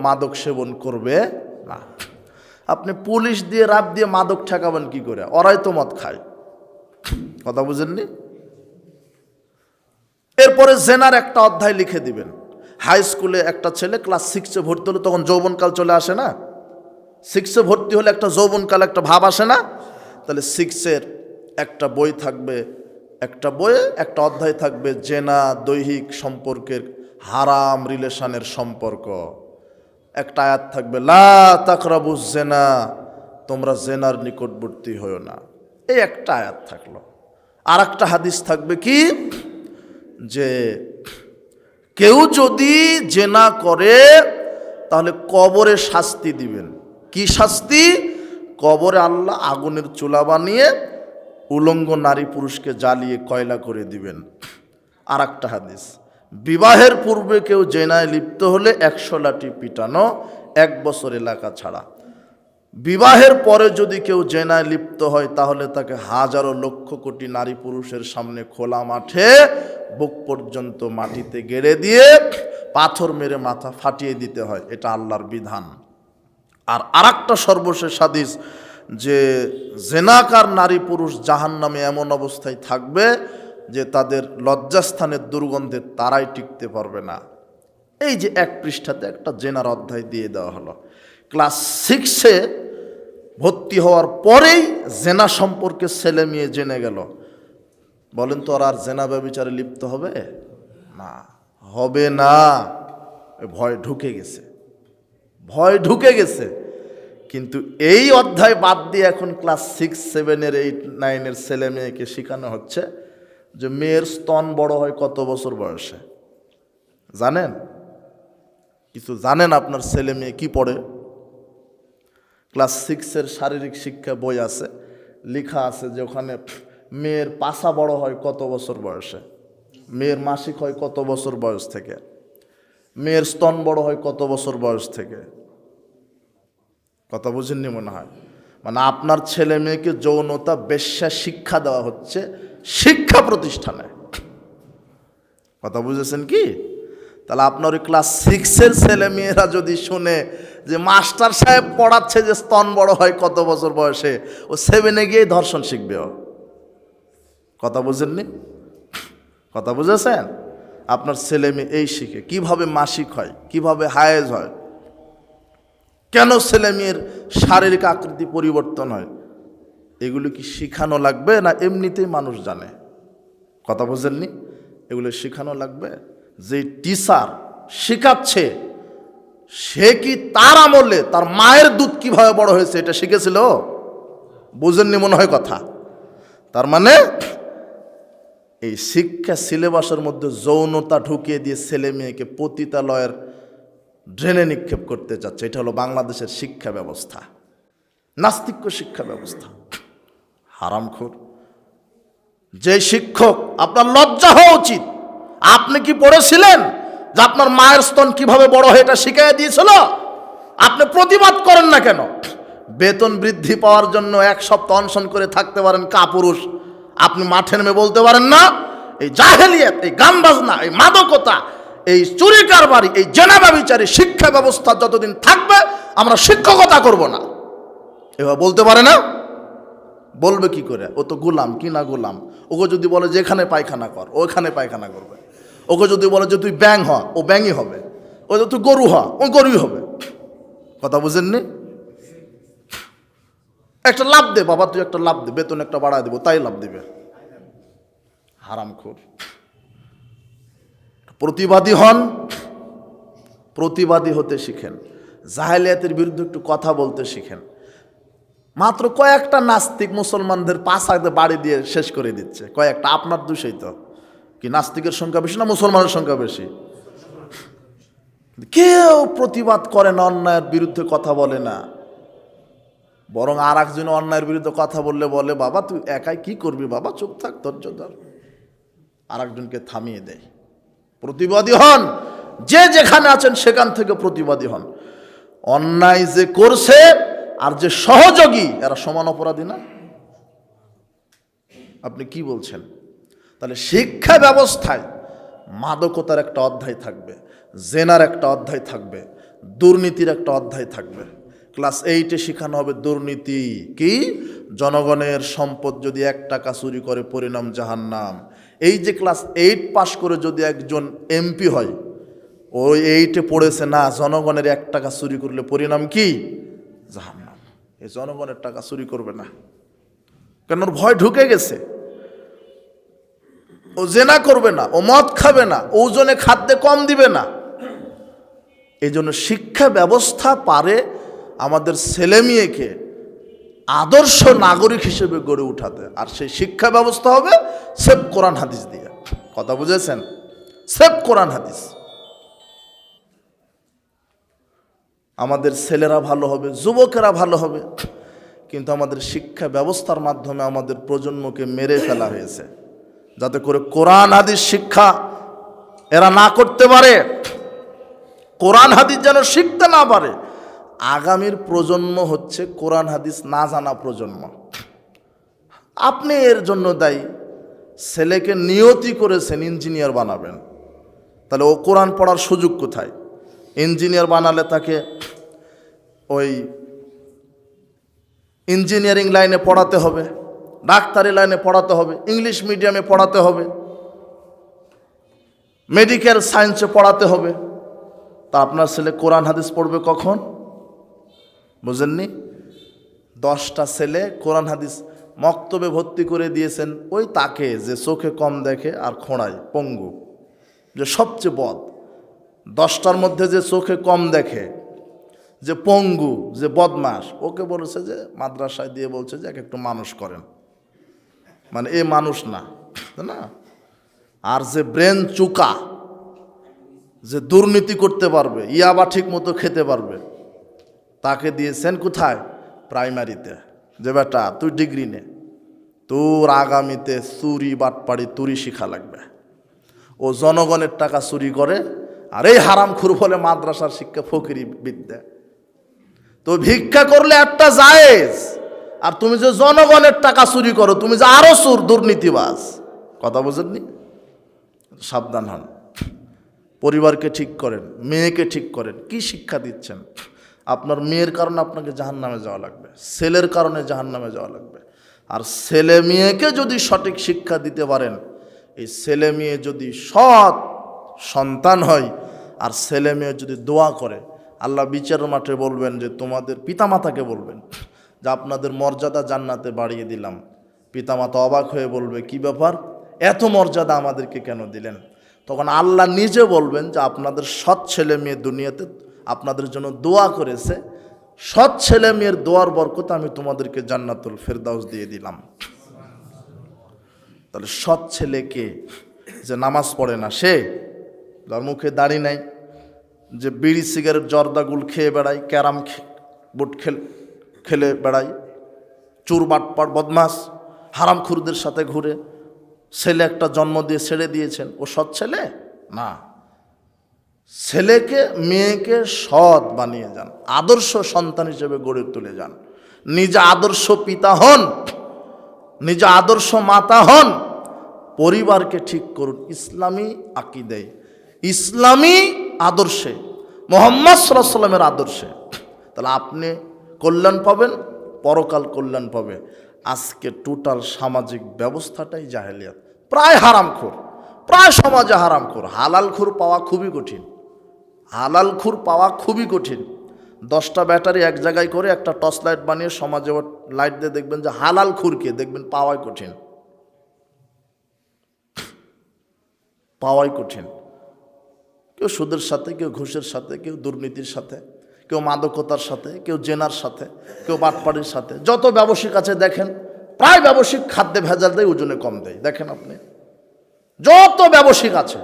মাদক সেবন করবে না। আপনি পুলিশ দিয়ে, রাত দিয়ে মাদক ঠেকাবেন কি করে? ওরাই তো মদ খায়। কথা বুঝেননি? এরপরে জেনার একটা অধ্যায় লিখে দিবেন। হাই স্কুলে একটা ছেলে ক্লাস 6-এ ভর্তি হলে তখন যৌবনকাল চলে আসে না? 6-এ ভর্তি হলে একটা যৌবনকাল, একটা ভাব আসে না? তাহলে 6-এর একটা বই থাকবে, একটা বইয়ে একটা অধ্যায় থাকবে জেনা, দৈহিক সম্পর্কের, হারাম রিলেশনের সম্পর্ক। একটা আয়াত থাকবে লা তাকরাবুজ জেনা, তোমরা জেনার নিকটবর্তী হও না। এই একটা আয়াত থাকলো। আর একটা হাদিস থাকবে কি? যে কেউ যদি জেনা করে তাহলে কবরে শাস্তি দিবেন। কি শাস্তি? কবরে আল্লাহ আগুনের চুলা বানিয়ে উলঙ্গ নারী পুরুষকে জ্বালিয়ে কয়লা করে দিবেন। আর একটা হাদিস, বিবাহের পূর্বে কেউ জেনায় লিপ্ত হলে 100 লাঠি পিটানো, 1 বছর এলাকা ছাড়া। বিবাহের পরে যদি কেউ জেনায় লিপ্ত হয় তাহলে তাকে হাজারো লক্ষ কোটি নারী পুরুষের সামনে খোলা মাঠে বুক পর্যন্ত মাটিতে গেড়ে দিয়ে পাথর মেরে মাথা ফাটিয়ে দিতে হয়। এটা আল্লাহর বিধান। আর আরেকটা সর্বশেষ হাদিস, যে জেনাকার নারী পুরুষ জাহান্নামে এমন অবস্থায় থাকবে যে তাদের লজ্জাস্থানের দুর্গন্ধে তারাই টিকতে পারবে না। এই যে 1 পৃষ্ঠাতে একটা জেনার অধ্যায় দিয়ে দেওয়া হলো। ক্লাস 6-এ ভর্তি হওয়ার পরেই জেনা সম্পর্কে ছেলে মেয়ে জেনে গেল, বলেন তো আর জেনা ব্যভিচারে লিপ্ত হবে না? হবে না। ভয় ঢুকে গেছে, ভয় ঢুকে গেছে। কিন্তু এই অধ্যায় বাদ দিয়ে এখন ক্লাস 6, 7, 8, 9 ছেলে মেয়েকে শেখানো হচ্ছে যে মেয়ের স্তন বড় হয় কত বছর বয়সে। জানেন? কিছু জানেন? আপনার ছেলে মেয়ে কি পড়ে? ক্লাস 6 শারীরিক শিক্ষা বই আছে, লেখা আছে যে ওখানে মেয়ের পাছা বড় হয় কত বছর বয়সে, মেয়ের মাসিক হয় কত বছর বয়স থেকে, মেয়ের স্তন বড় হয় কত বছর বয়স থেকে। কথা বুঝেননি মনে হয়। মানে আপনার ছেলে মেয়েকে যৌনতা বেশ্যা শিক্ষা দেওয়া হচ্ছে শিক্ষা প্রতিষ্ঠানে। কথা বুঝেছেন কি? তাহলে আপনার ওই ক্লাস 6 ছেলে মেয়েরা যদি শুনে যে মাস্টার সাহেব পড়াচ্ছে যে স্তন বড় হয় কত বছর বয়সে, ও 7 গিয়েই ধর্ষণ শিখবে। কথা বুঝেননি? কথা বুঝেছেন? আপনার ছেলে মেয়ে এই শিখে কিভাবে মাসিক হয়, কিভাবে হায়েজ হয়, কেন ছেলে মেয়ের শারীরিক আকৃতি পরিবর্তন হয়, এগুলো কি শিখানো লাগবে না এমনিতেই মানুষ জানে? কথা বুঝেননি? এগুলো শিখানো লাগবে। যে টিচার শেখাচ্ছে সে কি তার আমলে তার মায়ের দুধ কিভাবে বড় হয়েছে এটা শিখেছিল? বুঝেননি মনে হয় কথা। তার মানে এই শিক্ষা সিলেবাসের মধ্যে যৌনতা ঢুকিয়ে দিয়ে ছেলে মেয়েকে পতিতালয়ের ড্রেনে নিক্ষেপ করতে যাচ্ছে। এটা হলো বাংলাদেশের শিক্ষা ব্যবস্থা, নাস্তিক্য শিক্ষা ব্যবস্থা। হারামখোর। যে শিক্ষক, আপনার লজ্জা হওয়া উচিত। আপনি কি পড়েছিলেন যে আপনার মায়ের স্তন কিভাবে বড় হয় এটা শিখিয়ে দিয়েছিল? আপনি প্রতিবাদ করেন না কেন? বেতন বৃদ্ধি পাওয়ার জন্য 1 সপ্তাহ অনশন করে থাকতে পারেন কাপুরুষ, আপনি মাঠে নেমে বলতে পারেন না এই জাহেলিয়াত, এই গান বাজনা, এই মাদকতা, এই চুরি কারবারি, এই জেনা ব্যভিচারী শিক্ষা ব্যবস্থা যতদিন থাকবে আমরা শিক্ষকতা করব না? এবার বলতে পারে না? বলবে কি করে? ও তো গোলাম, কি না গোলাম? ওকে যদি বলে যে এখানে পায়খানা কর, ওখানে পায়খানা করবে। ওকে যদি বলে যে তুই ব্যাং হ, ও ব্যাংই হবে। ও যে তুই গরু হ, ও গরুই হবে। কথা বুঝেননি? একটা লাভ দে বাবা, তুই একটা লাভ দে, বেতন একটা বাড়ায় দেবো, তাই লাভ দিবে। হারামখোর। প্রতিবাদী হন, প্রতিবাদী হতে শিখেন। জাহেলিয়াতের বিরুদ্ধে একটু কথা বলতে শিখেন। মাত্র কয়েকটা নাস্তিক মুসলমানদের পাশাতে বাড়ি দিয়ে শেষ করে দিচ্ছে। কয়েকটা, আপনার দোষেই তো। কি নাস্তিকের সংখ্যা বেশি না মুসলমানের সংখ্যা বেশি? কেউ প্রতিবাদ করে না, অন্যায়ের বিরুদ্ধে কথা বলে না। বরং আর একজন অন্যায়ের বিরুদ্ধে কথা বললে বলে বাবা তুই একাই কি করবি, বাবা চুপ থাক, ধৈর্য ধর। আর একজনকে থামিয়ে দেয়। প্রতিবাদী হন, যে যেখানে আছেন সেখান থেকে প্রতিবাদী হন। অন্যায় যে করছে আর যে সহযোগী এরা সমান অপরাধী না? আপনি কি বলছেন? তাহলে শিক্ষা ব্যবস্থায় মাদকতার একটা অধ্যায় থাকবে, জেনার একটা অধ্যায় থাকবে, দুর্নীতির একটা অধ্যায় থাকবে। ক্লাস 8 শেখানো হবে দুর্নীতি কি, জনগণের সম্পদ যদি 1 টাকা চুরি করে পরিণাম জাহান্নাম। এই যে ক্লাস 8 পাশ করে যদি একজন এমপি হয়, ওই 8 পড়েছে না জনগণের 1 টাকা চুরি করলে পরিণাম কি? জাহান্নাম। এই জনগণের টাকা চুরি করবে না, কেন? ওর ভয় ঢুকে গেছে। ও জেনা করবে না, ও মদ খাবে না, ওজনে খাদ্যে কম দিবে না। এই জন্য শিক্ষা ব্যবস্থা পারে আমাদের ছেলে মেয়েকে আদর্শ নাগরিক হিসেবে গড়ে উঠাতে। আর সেই শিক্ষা ব্যবস্থা হবে সেফ কোরআন হাদিস দিয়ে। কথা বুঝেছেন? সেফ কোরআন হাদিস। আমাদের ছেলেরা ভালো হবে, যুবকেরা ভালো হবে। কিন্তু আমাদের শিক্ষা ব্যবস্থার মাধ্যমে আমাদের প্রজন্মকে মেরে ফেলা হয়েছে, যাতে করে কোরআন হাদিস শিক্ষা এরা না করতে পারে, কোরআন হাদিস যেন শিখতে না পারে। আগামীর প্রজন্ম হচ্ছে কোরআন হাদিস না জানা প্রজন্ম। আপনি এর জন্য দায়ী। ছেলেকে নিয়তি করেছেন ইঞ্জিনিয়ার বানাবেন, তাহলে ও কোরআন পড়ার সুযোগ কোথায়? ইঞ্জিনিয়ার বানালে তাকে ওই ইঞ্জিনিয়ারিং লাইনে পড়াতে হবে, ডাক্তারি লাইনে পড়াতে হবে, ইংলিশ মিডিয়ামে পড়াতে হবে, মেডিকেল সায়েন্সে পড়াতে হবে। তা আপনার ছেলে কোরআন হাদিস পড়বে কখন? বুঝেননি? 10টা ছেলে কোরআন হাদিস মক্তবে ভর্তি করে দিয়েছেন ওই তাকে যে চোখে কম দেখে আর খোঁড়ায়, পঙ্গু, যে সবচেয়ে বদ। 10টার মধ্যে যে চোখে কম দেখে, যে পঙ্গু, যে বদমাস, ওকে বলেছে যে মাদ্রাসায় দিয়ে বলছে যে একটু মানুষ করেন, মানে এ মানুষ না, না। আর যে ব্রেন চুকা, যে দুর্নীতি করতে পারবে, ইয়াবা ঠিক মতো খেতে পারবে, তাকে দিয়েছেন কোথায়? প্রাইমারিতে, যে বেটা তুই ডিগ্রি নে, তোর আগামীতে চুরি বাটপাড়ি তুরি শিখা লাগবে। ও জনগণের টাকা চুরি করে, আর এই হারামখোর বলে মাদ্রাসার শিক্ষা ফকিরি বিদ্যা। তো ভিক্ষা করলে একটা জায়েজ, আর তুমি যে জনগণের টাকা চুরি করো, তুমি যে আরো চোর, দুর্নীতিবাজ। কথা বোঝেননি? সাবধান হন। পরিবারকে ঠিক করেন, মেয়েকে ঠিক করেন। কি শিক্ষা দিচ্ছেন? আপনার মেয়ের কারণে আপনাকে জাহান্নামে যাওয়া লাগবে, ছেলের কারণে জাহান্নামে যাওয়া লাগবে। আর ছেলে মেয়েকে যদি সঠিক শিক্ষা দিতে পারেন, এই ছেলে মেয়ে যদি সৎ সন্তান হয়, আর ছেলে মেয়ে যদি দোয়া করে, আল্লাহ বিচারের মাঠে বলবেন যে তোমাদের পিতামাতাকে বলবেন যে আপনাদের মর্যাদা জান্নাতে বাড়িয়ে দিলাম। পিতামাতা অবাক হয়ে বলবে কি ব্যাপার, এত মর্যাদা আমাদেরকে কেন দিলেন? তখন আল্লাহ নিজে বলবেন যে আপনাদের সৎ ছেলে মেয়ে দুনিয়াতে আপনাদের জন্য দোয়া করেছে, সৎ ছেলে মেয়ের দোয়ার বরকতে আমি তোমাদেরকে জান্নাতুল ফেরদাউস দিয়ে দিলাম। তাহলে সৎ ছেলেকে, যে নামাজ পড়ে না, সে যার মুখে দাড়ি নাই, যে বিড়ি সিগারেট জর্দাগুল খেয়ে বেড়ায়, ক্যারাম বোর্ড খেলে বেড়ায়, চোর বাটপার বদমাস হারামখুরদের সাথে ঘুরে, ছেলে একটা জন্ম দিয়ে ছেড়ে দিয়েছেন, ও সৎ ছেলে না। ছেলেকে মেয়েকে সৎ বানিয়ে যান, আদর্শ সন্তান হিসেবে গড়ে তুলে যান। নিজে আদর্শ পিতা হন, নিজে আদর্শ মাতা হন, পরিবারকে ঠিক করুন ইসলামী আকীদায়, ইসলামী আদর্শে, মুহাম্মদ সাল্লাল্লাহু আলাইহি ওয়াসাল্লামের আদর্শে। তাহলে আপনি কল্যাণ পাবেন, পরকাল কল্যাণ পাবে। আজকে টোটাল সামাজিক ব্যবস্থাটাই জাহেলিয়াত, প্রায় হারামখোর, প্রায় সমাজে হারামখোর। হালালখোর পাওয়া খুবই কঠিন, হালালখোর পাওয়া খুবই কঠিন। 10টা ব্যাটারি এক জায়গায় করে একটা টর্চ লাইট বানিয়ে সমাজে লাইট দিয়ে দেখবেন যে হালালখোরকে দেখবেন পাওয়াই কঠিন, পাওয়াই কঠিন। কেউ সুদের সাথে, কেউ ঘুষের সাথে, কেউ দুর্নীতির সাথে, কেউ মাদকতার সাথে, কেউ জেনার সাথে, কেউ বাটপাড়ির সাথে। যত ব্যবসায়িক আছে দেখেন, প্রায় ব্যবসায়িক খাদ্যে ভেজাল দেয়, ওজনে কম দেয়। দেখেন আপনি, যত ব্যবসায়িক আছে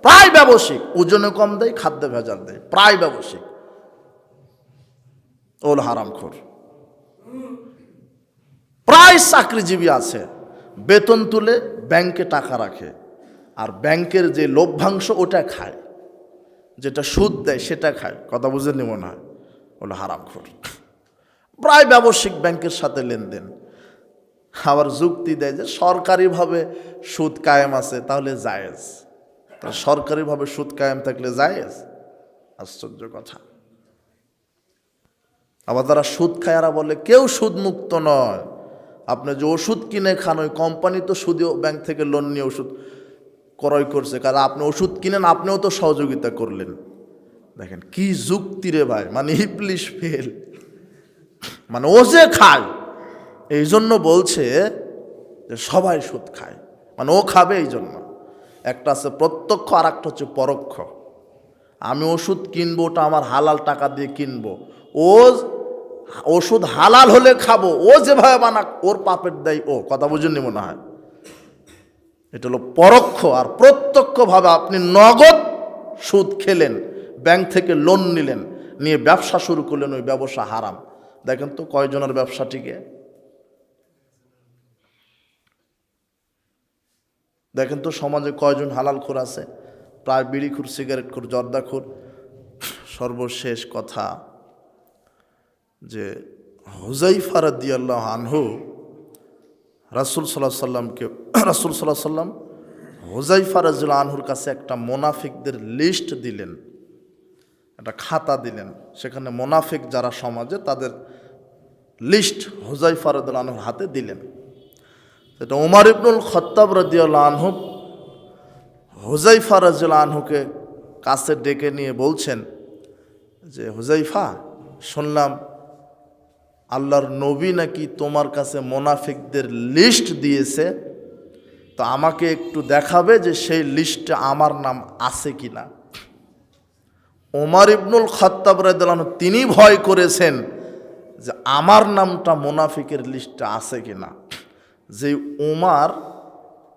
প্রায় ব্যবসায়িক ওজনে কম দেয়, খাদ্যে ভেজাল দেয়, প্রায় ব্যবসায়িক। ওল হারামখোর। প্রায় চাকরিজীবী আছে বেতন তুলে ব্যাংকে টাকা রাখে, আর ব্যাংকের যে লভ্যাংশ ওটা খায়, যেটা সুদ দেয় সেটা খায়। কথা বুঝেননি মনে হয়? ওল হারামখোর। প্রায় ব্যবসায়িক ব্যাংকের সাথে লেনদেন। আবার যুক্তি দেয় যে সরকারিভাবে সুদ কায়েম আছে, তাহলে জায়েজ। তাহলে সরকারিভাবে সুদ কায়েম থাকলে জায়েজ? আশ্চর্য কথা। আবার যারা সুদ খায় এরা বলে কেউ সুদ মুক্ত নয়। আপনি যে ওষুধ কিনে খান, ওই কোম্পানি তো সুদীয় ব্যাংক থেকে লোন নিয়ে ওষুধ ক্রয় করছে, কারণ আপনি ওষুধ কিনেন, আপনিও তো সহযোগিতা করলেন। দেখেন কি যুক্তি রে ভাই, মানে ইবলিশ ফেল। মানে ও যে খায় এই জন্য বলছে যে সবাই সুদ খায়, মানে ও খাবে এই জন্য। একটা আছে প্রত্যক্ষ, আর একটা হচ্ছে পরোক্ষ। আমি ওষুধ কিনবো, ওটা আমার হালাল টাকা দিয়ে কিনবো, ও ওষুধ হালাল হলে খাবো, ও যেভাবে বানাক ওর পাপের দেয় ও। কথা বুঝেননি মনে হয়? এটা হলো পরোক্ষ। আর প্রত্যক্ষভাবে আপনি নগদ সুদ খেলেন, ব্যাংক থেকে লোন নিলেন, নিয়ে ব্যবসা শুরু করলেন, ওই ব্যবসা হারাম। দেখেন তো কয়জনের ব্যবসা টিকে? দেখেন তো সমাজে কয়জন হালালখোর আছে? প্রায় বিড়িখোর, সিগারেটখোর, জর্দাখোর। সর্বশেষ কথা যে হুযায়ফা রাদিয়াল্লাহু আনহু রাসূল সাল্লাল্লাহু আলাইহি সাল্লামকে, রাসূল সাল্লাল্লাহু আলাইহি সাল্লাম হুযায়ফা রাদিয়াল্লাহু আনহুর কাছে একটা মুনাফিকদের লিস্ট দিলেন, একটা খাতা দিলেন। সেখানে মুনাফিক যারা সমাজে, তাদের লিস্ট হুযায়ফা রাদিয়াল্লাহু আনহুর হাতে দিলেন। এটা ওমর ইবনুল খাত্তাব রাদিয়াল্লাহু আনহু হুযায়ফা রাদিয়াল্লাহু আনহুকে কাছে ডেকে নিয়ে বলছেন যে হুযায়ফা, শুনলাম আল্লাহর নবী নাকি তোমার কাছে মোনাফিকদের লিস্ট দিয়েছে, তো আমাকে একটু দেখাবে যে সেই লিস্টে আমার নাম আছে কিনা। ওমর ইবনুল খাত্তাব রাদিয়াল্লাহু আনহু তিনি ভয় করেছেন যে আমার নামটা মোনাফিকের লিস্টে আছে কিনা। যে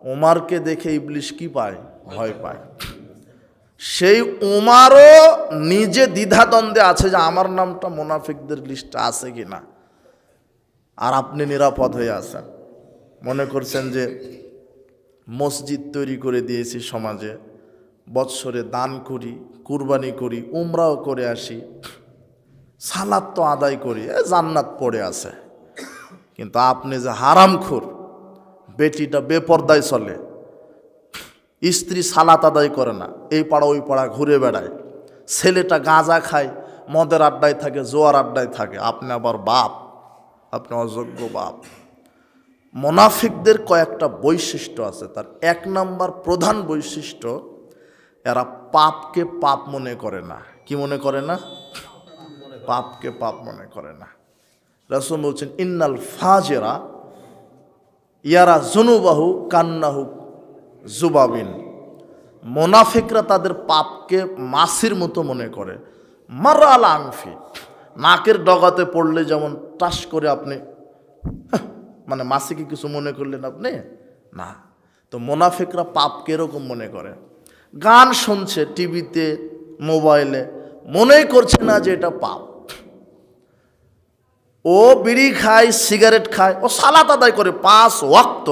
ওমারকে দেখে ইবলিশ কি পায়? ভয় পায়। সেই ওমারও নিজে দ্বিধাদ্বন্দ্বে আছে যে আমার নামটা মোনাফিকদের লিস্টে আছে কিনা। আর আপনি নিরাপদ হয়ে আছেন, মনে করছেন যে মসজিদ তৈরি করে দিয়েছি সমাজে, বৎসরে দান করি, কুরবানি করি, উমরাও করে আসি, সালাত তো আদায় করি, জান্নাত পড়ে আছে। কিন্তু আপনি যে হারামখোর, বেটিটা বেপর্দায় চলে, স্ত্রী সালাত আদায় করে না, এই পাড়া ওই পাড়া ঘুরে বেড়ায়, ছেলেটা গাঁজা খায়, মদের আড্ডায় থাকে, জোয়ার আড্ডায় থাকে, আপনি আবার বাপ, আপনি অযোগ্য বাপ। মোনাফিকদের কয়েকটা বৈশিষ্ট্য আছে। তার এক নাম্বার প্রধান বৈশিষ্ট্য, এরা পাপকে পাপ মনে করে না। কি মনে করে না? পাপকে পাপ মনে করে না। রাসূল বলছেন ইন্নাল ফাজেরা ইয়ারা জুনুবাহু কান্নাহু জুবাবিন। মোনাফিকরা তাদের পাপকে মাছির মতো মনে করে। মারা আল আনফি, নাকের ডগাতে পড়লে যেমন টাস করে আপনি মানে মাছিকে কিছু মনে করলেন আপনি না, তো মোনাফিকরা পাপকে এরকম মনে করে। গান শুনছে টিভিতে, মোবাইলে, মনেই করছে না যে এটা পাপ। ও বিড়ি খায়, সিগারেট খায়, ও সালাত আদায় করে 5 ওয়াক্ত,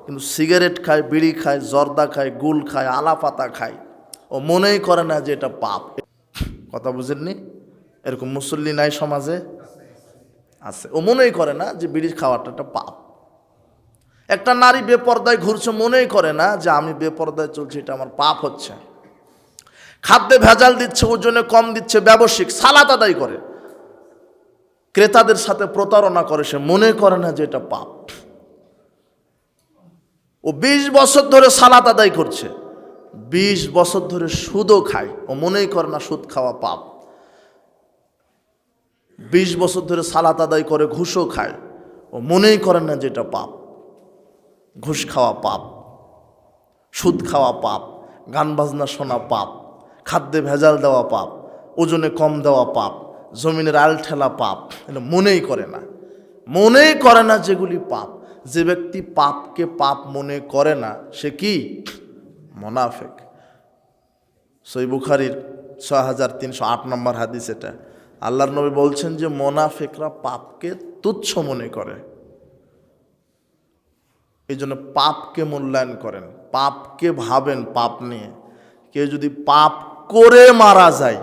কিন্তু সিগারেট খায়, বিড়ি খায়, জর্দা খায়, গুল খায়, আলাপাতা খায়, ও মনেই করে না যে এটা পাপ। কথা বুঝেননি? এরকম মুসল্লি নাই সমাজে? আছে। ও মনেই করে না যে বিড়ি খাওয়াটা একটা পাপ। একটা নারী বেপর্দায় ঘুরছে, মনেই করে না যে আমি বেপর্দায় চলছি, এটা আমার পাপ হচ্ছে। খাদ্যে ভেজাল দিচ্ছে, ওজনে কম দিচ্ছে, ব্যবসায়িক, সালাত আদায় করে, ক্রেতাদের সাথে প্রতারণা করে, সে মনে করে না যে এটা পাপ। ও 20 বছর ধরে সালাত আদায় করছে, 20 বছর ধরে সুদও খায়, ও মনেই করে না সুদ খাওয়া পাপ। 20 বছর ধরে সালাত আদায় করে, ঘুষও খায়, ও মনেই করে না যে এটা পাপ। ঘুষ খাওয়া পাপ, সুদ খাওয়া পাপ, গান বাজনা শোনা পাপ, খাদ্যে ভেজাল দেওয়া পাপ, ওজনে কম দেওয়া পাপ, জমিনের আল ঠেলা পাপ, এটা মনেই করে না। মনেই করে না যেগুলি পাপ। যে ব্যক্তি পাপকে পাপ মনে করে না, সে কি? মোনাফিক। সহিহ বুখারীর 6308 নম্বর হাদিস এটা। আল্লাহর নবী বলছেন যে মোনাফিকরা পাপকে তুচ্ছ মনে করে। এই জন্য পাপকে মূল্যায়ন করেন, পাপকে ভাবেন পাপ নিয়ে। কেউ যদি পাপ করে মারা যায়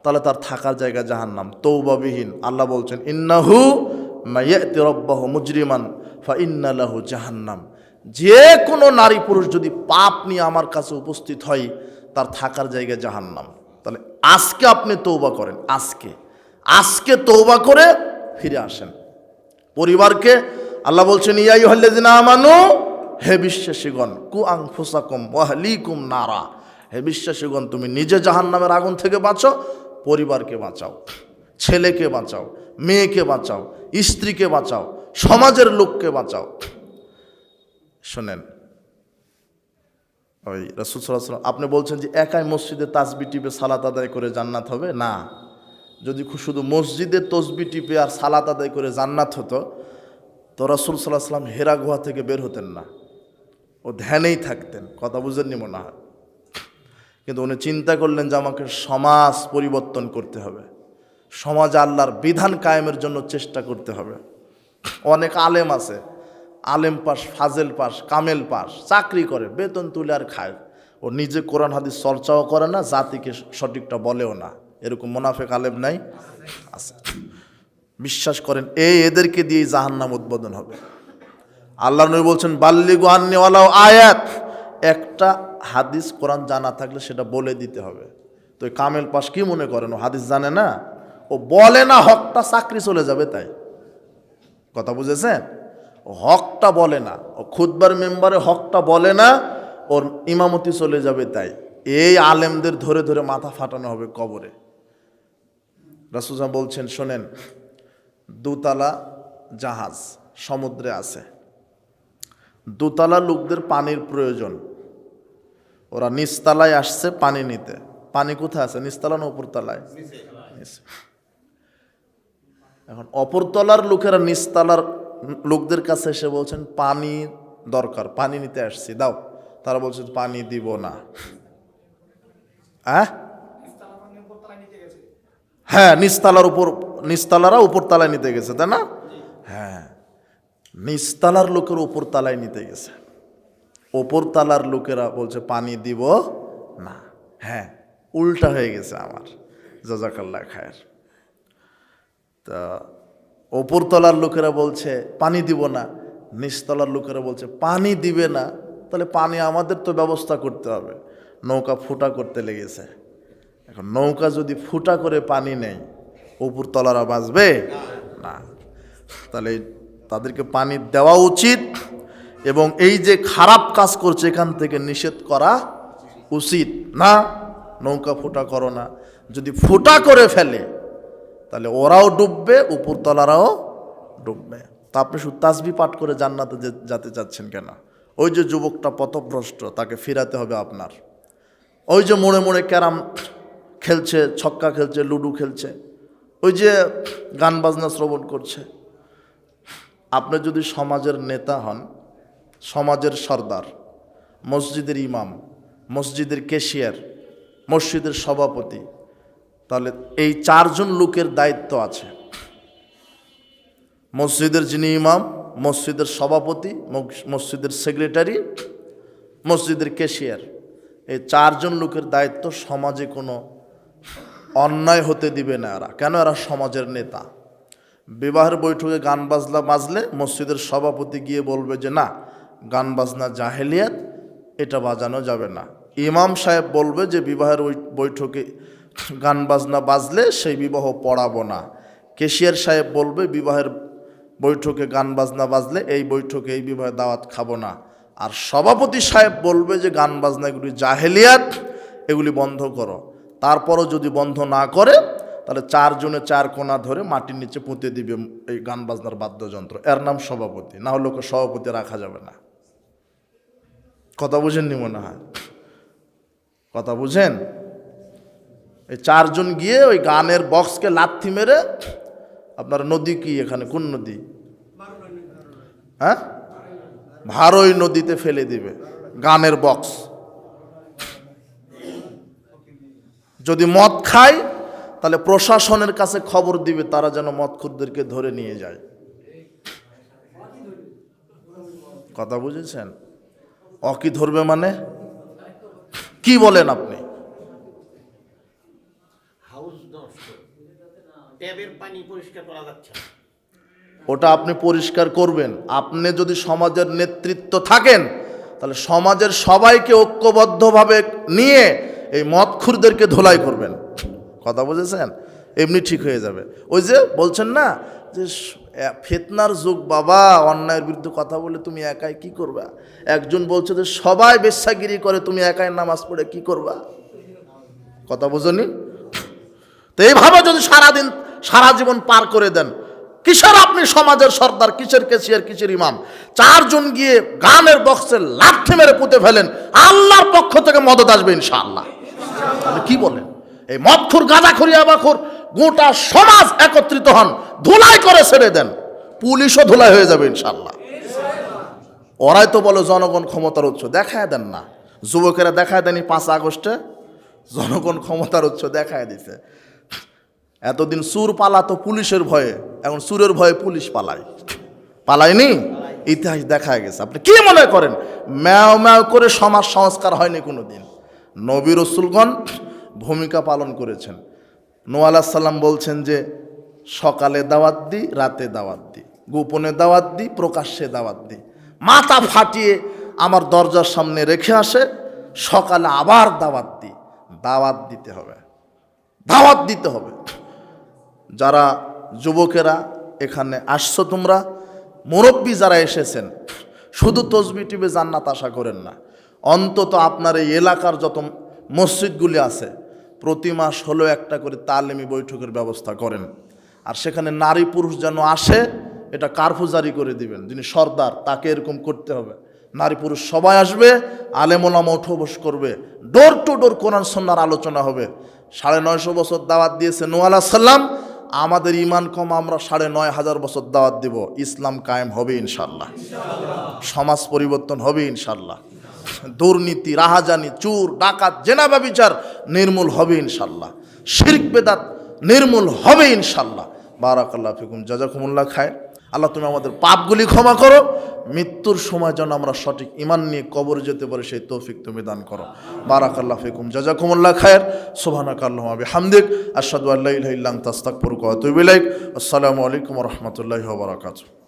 তাহলে তার থাকার জায়গা জাহান্নাম, তওবাবিহীন। আল্লাহ বলছেন ইন্নাহু মাইয়াতি রাব্বাহু মুজরিমান ফাইন্না লাহু জাহান্নাম। যে কোনো নারী পুরুষ যদি পাপ নিয়ে আমার কাছে উপস্থিত হয়, তার থাকার জায়গা জাহান্নাম। তাহলে আজকে আপনি তওবা করেন, আজকে তওবা করে ফিরে আসেন পরিবারকে। আল্লাহ বলছেন ইয়া আইয়ুহাল্লাযিনা আমানু, হে বিশ্বাসীগণ, কু আনফুসাকুম ওয়া আহলিকুম নারা, হে বিশ্বাসীগণ তুমি নিজে জাহান্নামের আগুন থেকে বাঁচো, পরিবারকে বাঁচাও, ছেলেকে বাঁচাও, মেয়েকে বাঁচাও, স্ত্রীকে বাঁচাও, সমাজের লোককে বাঁচাও। শোনেন, ওই রাসূল সাল্লাল্লাহু আলাইহি ওয়াসাল্লাম আপনি বলছেন যে একাই মসজিদে তাসবিহ টিপে সালাত আদায় করে জান্নাত হবে না। যদি শুধু মসজিদে তসবিহ টিপে আর সালাত আদায় করে জান্নাত হতো, তো রাসূল সাল্লাল্লাহু আলাইহি ওয়াসাল্লাম হেরা গুহা থেকে বের হতেন না, ও ধ্যানেই থাকতেন। কথা বুঝেননি মনে হয়। কিন্তু উনি চিন্তা করলেন যে আমাকে সমাজ পরিবর্তন করতে হবে, সমাজে আল্লাহর বিধান কায়েমের জন্য চেষ্টা করতে হবে। অনেক আলেম আছে, আলেম পাস, ফাজেল পাস, কামেল পাস, চাকরি করে, বেতন তুলে আর খায়, ও নিজে কোরআন হাদিস চর্চাও করে না, জাতিকে সঠিকটা বলেও না। এরকম মুনাফিক আলেম নাই? আছে। বিশ্বাস করেন এদেরকে দিয়ে জাহান্নাম উদ্বোধন হবে। আল্লাহ নবী বলছেন বাল্লিগু আন্নী ওয়ালাউ আয়াত, একটা হাদিস কোরআন জানা থাকলে সেটা বলে দিতে হবে। তো কামেল পাস কি মনে করেন ও হাদিস জানে না? ও বলে না হকটা, চাকরি চলে যাবে তাই। কথা বুঝেছেন? ও হকটা বলে না, ও খুতবার মেম্বারে হকটা বলে না, ওর ইমামতি চলে যাবে তাই। এই আলেমদের ধরে ধরে মাথা ফাটানো হবে কবরে। রাসূল বলছেন শোনেন, দোতলা জাহাজ সমুদ্রে আছে, দোতলা লোকদের পানির প্রয়োজন, ওরা নিচতলায় আসছে পানি নিতে। পানি কোথায় আছে, নিচতলা না উপরতলায়? নিচে। এখন অপরতলার লোকেরা নিচতলার লোকদের কাছে এসে বলছেন পানি দরকার, পানি নিতে আসছি, দাও। তারা বলছে পানি দিব না। হ্যাঁ, নিচতলারা উপর তলায় নিতে গেছে, তাই না? হ্যাঁ, নিচতলার লোকের উপর তলায় নিতে গেছে, ওপর তলার লোকেরা বলছে পানি দিব না। হ্যাঁ, উল্টা হয়ে গেছে আমার, জাযাকাল্লাহ খায়ের। তা ওপর তলার লোকেরা বলছে পানি দিব না, নিচতলার লোকেরা বলছে পানি দিবে না, তাহলে পানি আমাদের তো ব্যবস্থা করতে হবে। নৌকা ফুটা করতে লেগেছে। এখন নৌকা যদি ফুটা করে পানি নেই, উপর তলারা বাঁচবে না। তাহলে তাদেরকে পানি দেওয়া উচিত, এবং এই যে খারাপ কাজ করছে এখান থেকে নিষেধ করা উচিত না। নৌকা ফুটা করো না, যদি ফুটা করে ফেলে তাহলে ওরাও ডুববে, উপর তলারাও ডুববে। তা আপনি শুধু তাসবিহ পাঠ করে জান্নাতে যেতে চাচ্ছেন কেন? ওই যে যুবকটা পথভ্রষ্ট, তাকে ফিরাতে হবে আপনার। ওই যে মোড়ে মোড়ে ক্যারাম খেলছে, ছক্কা খেলছে, লুডো খেলছে, ওই যে গান বাজনা শ্রবণ করছে, আপনি যদি সমাজের নেতা হন, সমাজের সর্দার, মসজিদের ইমাম, মসজিদের ক্যাশিয়ার, মসজিদের সভাপতি, তাহলে এই চারজন লোকের দায়িত্ব আছে। মসজিদের যিনি ইমাম, মসজিদের সভাপতি, মসজিদের সেক্রেটারি, মসজিদের ক্যাশিয়ার, এই চারজন লোকের দায়িত্ব সমাজে কোনো অন্যায় হতে দিবে না এরা। কেন? এরা সমাজের নেতা। বিবাহের বৈঠকে গান বাজনা বাজলে মসজিদের সভাপতি গিয়ে বলবে যে না, গান বাজনা জাহেলিয়াত, এটা বাজানো যাবে না। ইমাম সাহেব বলবে যে বিবাহের ওই বৈঠকে গান বাজনা বাজলে সেই বিবাহ পড়াবো না। ক্যাশিয়ার সাহেব বলবে বিবাহের বৈঠকে গান বাজনা বাজলে এই বৈঠকে এই বিবাহে দাওয়াত খাবো না। আর সভাপতি সাহেব বলবে যে গান বাজনা এগুলি জাহেলিয়াত, এগুলি বন্ধ করো। তারপরও যদি বন্ধ না করে তাহলে চারজনে চার কোণা ধরে মাটির নিচে পুঁতে দিবে এই গান বাজনার বাদ্যযন্ত্র। এর নাম সভাপতি, না হলে ওকে সভাপতি রাখা যাবে না। কথা বুঝেননি মনে হয়? কথা বুঝেন? এই চারজন গিয়ে ওই গানের বক্সকে লাথি মেরে, আপনার নদী কি এখানে, কোন নদী? হ্যাঁ, ভারই নদীতে ফেলে দিবে গানের বক্স। যদি মদ খায় তাহলে প্রশাসনের কাছে খবর দিবে, তারা যেন মদখোরদেরকে ধরে নিয়ে যায়। কথা বুঝেছেন? অকি ধরবে মানে কি বলেন আপনি? ওটা আপনি পরিষ্কার করবেন। আপনি যদি সমাজের নেতৃত্ব থাকেন তাহলে সমাজের সবাইকে ঐক্যবদ্ধভাবে নিয়ে এই মদখোরদেরকে ধোলাই করবেন। কথা বুঝেছেন? এমনি ঠিক হয়ে যাবে। ওই যে বলছেন না যে ফিতনার যুগ বাবা, অন্যায়ের বিরুদ্ধে কথা বলে তুমি একাই কি করবা? একজন বলছে যে সবাই বেশ্যাগিরি করে, তুমি একাই নামাজ পড়ে কি করবা? কথা বুঝনি? তো এইভাবে যদি সারাদিন সারা জীবন পার করে দেন, কিসের আপনি সমাজের সর্দার, কিসের ক্যাশিয়ার, কিসের ইমাম? চারজন গিয়ে গানের বক্সে লাথি মেরে পুঁতে ফেলেন, আল্লাহর পক্ষ থেকে মদত আসবে ইনশাআল্লাহ। কি বলেন? এই মদখোর, গাঁজাখোর, ইয়াবাখোর গোটা সমাজ একত্রিত হন, ধুলাই করে ছেড়ে দেন, পুলিশও ধুলাই হয়ে যাবে ইনশাআল্লাহ। ওরাই তো বলে জনগণ ক্ষমতার উৎস, দেখায় দেন না। যুবকেরা দেখায় দেনি 5 আগস্টে জনগণ ক্ষমতার উৎস দেখায় দিছে। এতদিন চুর পালাতো পুলিশের ভয়ে, এখন চুরের ভয়ে পুলিশ পালায়নি? ইতিহাস দেখায় গেছে। আপনি কি মনে করেন ম্যাও ম্যাও করে সমাজ সংস্কার হয়নি কোনোদিন? নবী রাসূলগণ ভূমিকা পালন করেছেন। নূহ আলাইহিস সালাম বলছেন যে সকালে দাওয়াত দিই, রাতে দাওয়াত দিই, গোপনে দাওয়াত দিই, প্রকাশ্যে দাওয়াত দিই। মাথা ফাটিয়ে আমার দরজার সামনে রেখে আসে, সকালে আবার দাওয়াত দিই। দাওয়াত দিতে হবে, দাওয়াত দিতে হবে। যারা যুবকেরা এখানে আসছো, তোমরা মুরব্বী যারা এসেছেন, শুধু তসবিহ টিপে জান্নাত আশা করেন না। অন্তত আপনার এই এলাকার যত মসজিদগুলি আছে প্রতি মাস হলেও একটা করে তালিমি বৈঠকের ব্যবস্থা করেন। আর সেখানে নারী পুরুষ যেন আসে, এটা কারফু জারি করে দিবেন। যিনি সর্দার তাকে এরকম করতে হবে। নারী পুরুষ সবাই আসবে, আলেম ওলামা উঠো বস করবে, ডোর টু ডোর কোরআন সুন্নাহর আলোচনা হবে। 950 বছর দাওয়াত দিয়েছে নূহ আলাইহিস সালাম, আমাদের ঈমান কম, আমরা 9,500 বছর দাওয়াত দিব, ইসলাম কায়েম হবে ইনশাআল্লাহ, সমাজ পরিবর্তন হবে ইনশাআল্লাহ, দুর্নীতি, রাহাজানি, চুর ডাকাত জেনা ব্যভিচার নির্মূল হবে ইনশাআল্লাহ, শিরক বেদাত নির্মূল হবে ইনশাআল্লাহ। বারাকাল্লাহু ফিকুম, জাযাকুমুল্লাহ খায়র। আল্লাহ তুমি আমাদের পাপগুলি ক্ষমা করো, মৃত্যুর সময় যেন আমরা সঠিক ঈমান নিয়ে কবরে যেতে পারি সেই তৌফিক তুমি দান করো। বারাকাল্লাহু ফিকুম, জাযাকুমুল্লাহ খায়র। সুবহানাকাল্লাহুম্মা ওয়া বিহামদিক, আশহাদু আল্লা ইলাহা ইল্লা আনতা, আস্তাগফিরুকা ওয়া আতুবু ইলাইক। আসসালামু আলাইকুম ওয়া রাহমাতুল্লাহি ওয়া বারাকাতুহু।